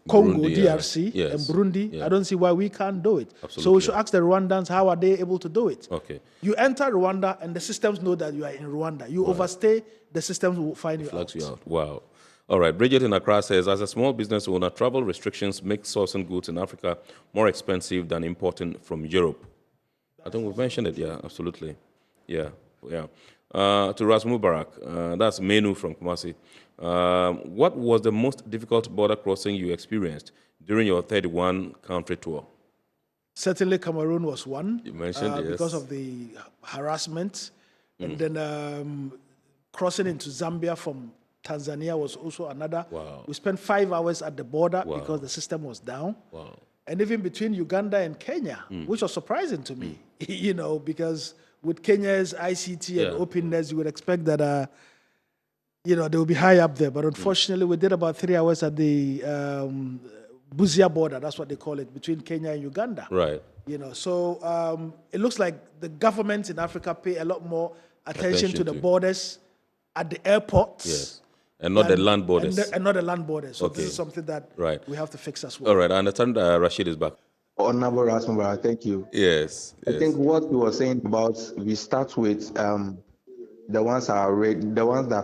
Speaker 17: Congo,
Speaker 1: Burundi,
Speaker 17: DRC, and Burundi, I don't see why we can't do it.
Speaker 1: Absolutely.
Speaker 17: So we should ask the Rwandans, how are they able to do it?
Speaker 1: Okay.
Speaker 17: You enter Rwanda and the systems know that you are in Rwanda. You overstay, the systems will find you out.
Speaker 1: Wow. All right. Bridget in Accra says, as a small business owner, travel restrictions make sourcing goods in Africa more expensive than importing from Europe. I think we've mentioned it. Yeah, absolutely. Yeah. To Ras Mubarak, that's Menu from Kumasi. What was the most difficult border crossing you experienced during your 31-country tour?
Speaker 17: Certainly Cameroon was one.
Speaker 1: You mentioned, yes.
Speaker 17: Because of the harassment. And then crossing into Zambia from Tanzania was also another.
Speaker 1: Wow.
Speaker 17: We spent 5 hours at the border because the system was down.
Speaker 1: Wow.
Speaker 17: And even between Uganda and Kenya, which was surprising to me, because with Kenya's ICT and openness, you would expect that, they will be high up there. But unfortunately, we did about 3 hours at the Busia border, that's what they call it, between Kenya and Uganda.
Speaker 1: Right.
Speaker 17: So it looks like the governments in Africa pay a lot more attention to the borders at the airports.
Speaker 1: Yes. And not the land borders.
Speaker 17: And not the land borders. So this is something that we have to fix as well.
Speaker 1: All right. I understand Rashid is back.
Speaker 20: Honorable Rasmubarak, thank you.
Speaker 1: Yes.
Speaker 20: I think what we were saying about, we start with the ones that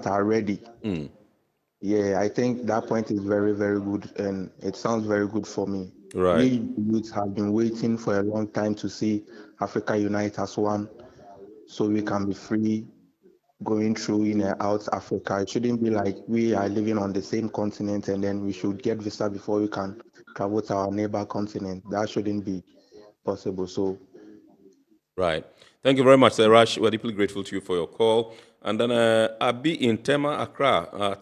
Speaker 20: are ready. Yeah, I think that point is very, very good, and it sounds very good for me.
Speaker 1: Right.
Speaker 20: We youths have been waiting for a long time to see Africa unite as one, so we can be free going through in and out Africa. It shouldn't be like we are living on the same continent and then we should get visa before we can travel to our neighbor continent. That shouldn't be possible. So,
Speaker 1: right. Thank you very much, Sir Rash. We're deeply grateful to you for your call. And then Abi in Tema, Accra,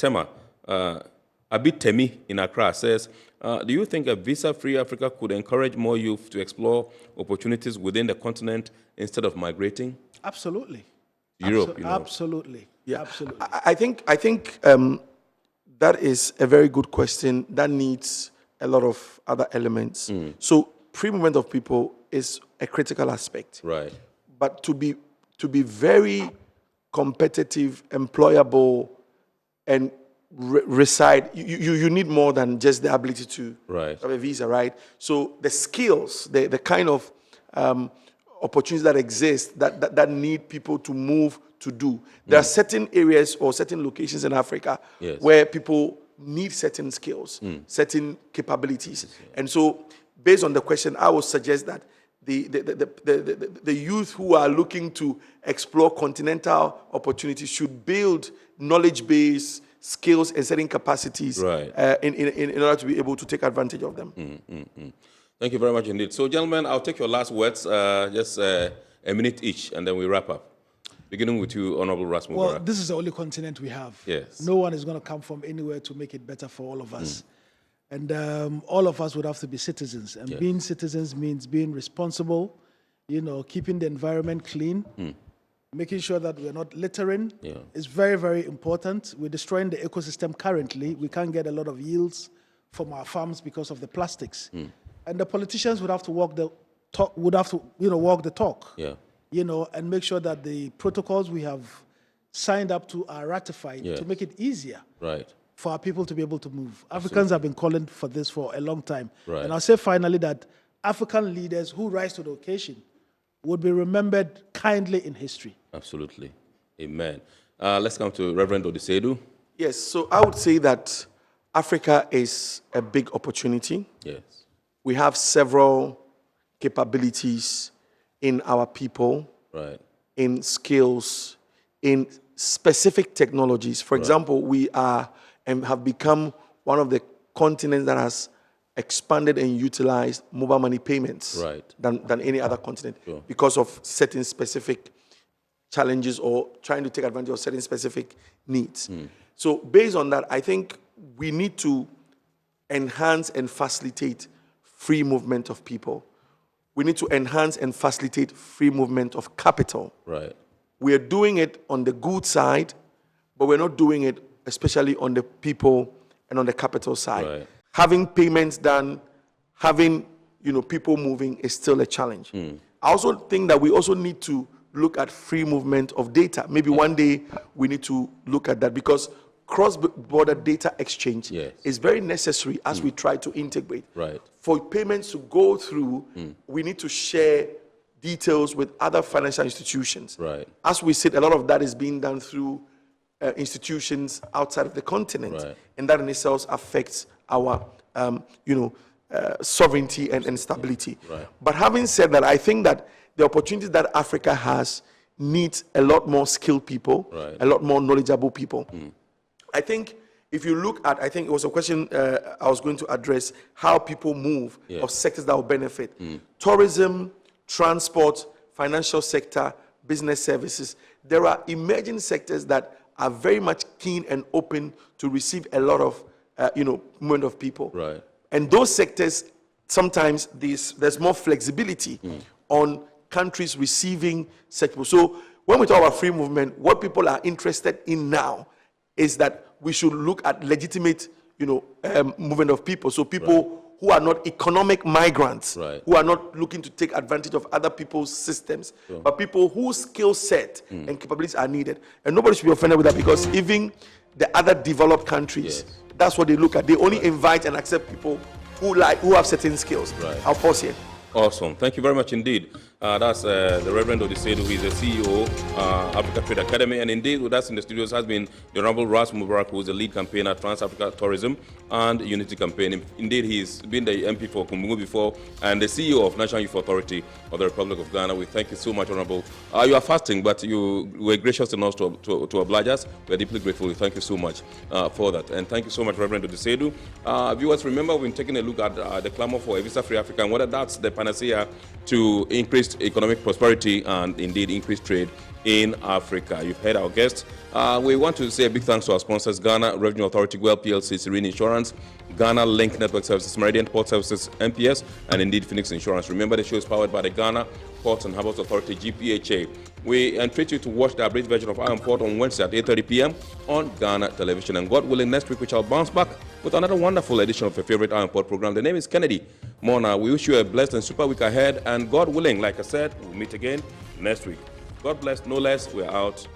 Speaker 1: Abi Temi in Accra says, do you think a visa-free Africa could encourage more youth to explore opportunities within the continent instead of migrating?
Speaker 17: Absolutely.
Speaker 1: Europe,
Speaker 17: Absolutely.
Speaker 18: Yeah.
Speaker 17: Absolutely.
Speaker 18: I think that is a very good question that needs a lot of other elements. So free movement of people is a critical aspect.
Speaker 1: Right.
Speaker 18: But to be very competitive, employable, and reside. You need more than just the ability to have a visa, right? So the skills, the kind of opportunities that exist that need people to move to do. There are certain areas or certain locations in Africa where people need certain skills, certain capabilities. And so based on the question, I would suggest that the youth who are looking to explore continental opportunities should build knowledge base, skills, and certain capacities in order to be able to take advantage of them.
Speaker 1: Thank you very much indeed. So, gentlemen, I'll take your last words, just a minute each, and then we wrap up. Beginning with you, Honorable Ras Mubarak.
Speaker 17: Well, this is the only continent we have.
Speaker 1: Yes.
Speaker 17: No one is going to come from anywhere to make it better for all of us. And all of us would have to be citizens. And being citizens means being responsible, keeping the environment clean, making sure that we're not littering. Is very, very important. We're destroying the ecosystem currently. We can't get a lot of yields from our farms because of the plastics. And the politicians would have to walk the talk, walk the talk. And make sure that the protocols we have signed up to are ratified to make it easier for our people to be able to move. Africans have been calling for this for a long time. And I'll say finally that African leaders who rise to the occasion would be remembered kindly in history.
Speaker 1: Absolutely. Amen. Let's come to Reverend Odisedu.
Speaker 18: Yes, so I would say that Africa is a big opportunity.
Speaker 1: Yes.
Speaker 18: We have several capabilities in our people, in skills, in specific technologies. For example, we are and have become one of the continents that has expanded and utilized mobile money payments than any other continent because of certain specific challenges or trying to take advantage of certain specific needs. So based on that, I think we need to enhance and facilitate free movement of people. We need to enhance and facilitate free movement of capital. We are doing it on the good side, but we're not doing it especially on the people and on the capital side. Having payments done, having people moving is still a challenge. I also think that we also need to look at free movement of data. Maybe one day we need to look at that because cross-border data exchange is very necessary as we try to integrate. For payments to go through, we need to share details with other financial institutions. As we said, a lot of that is being done through institutions outside of the continent, and that in itself affects our, sovereignty and stability. But having said that, I think that the opportunities that Africa has needs a lot more skilled people, a lot more knowledgeable people. I think if you look at, I think it was a question I was going to address, how people move of sectors that will benefit. Tourism, transport, financial sector, business services. There are emerging sectors that are very much keen and open to receive a lot of, movement of people. And those sectors, sometimes there's more flexibility on countries receiving such people. So when we talk about free movement, what people are interested in now is that we should look at legitimate, movement of people. So people who are not economic migrants, who are not looking to take advantage of other people's systems, but people whose skill set and capabilities are needed. And nobody should be offended with that because even the other developed countries, that's what they look at. They only invite and accept people who have certain skills. I'll pause here.
Speaker 1: Awesome. Thank you very much indeed. That's the Reverend Odisedu, who is the CEO Africa Trade Academy. And indeed, with us in the studios has been the Honorable Ras Mubarak, who is the lead campaigner, Trans-Africa Tourism and Unity Campaign. Indeed, he's been the MP for Kumbungu before and the CEO of National Youth Authority of the Republic of Ghana. We thank you so much, Honorable. You are fasting, but you were gracious enough to oblige us. We are deeply grateful. Thank you so much for that. And thank you so much, Reverend Odisedu. Viewers, remember, we've been taking a look at the Clamour for a visa-free Africa and whether that's the panacea to increased economic prosperity and indeed increased trade in Africa. You've heard our guests. We want to say a big thanks to our sponsors, Ghana Revenue Authority, GWEL PLC, Serene Insurance, Ghana Link Network Services, Meridian Port Services, MPS, and indeed Phoenix Insurance. Remember, the show is powered by the Ghana Ports and Harbours Authority-GPHA. We entreat you to watch the abridged version of Iron Port on Wednesday at 8:30 p.m. on Ghana Television. And God willing, next week we shall bounce back with another wonderful edition of your favorite Iron Port program. The name is Kennedy Mona. We wish you a blessed and super week ahead. And God willing, like I said, we'll meet again next week. God bless, no less. We're out.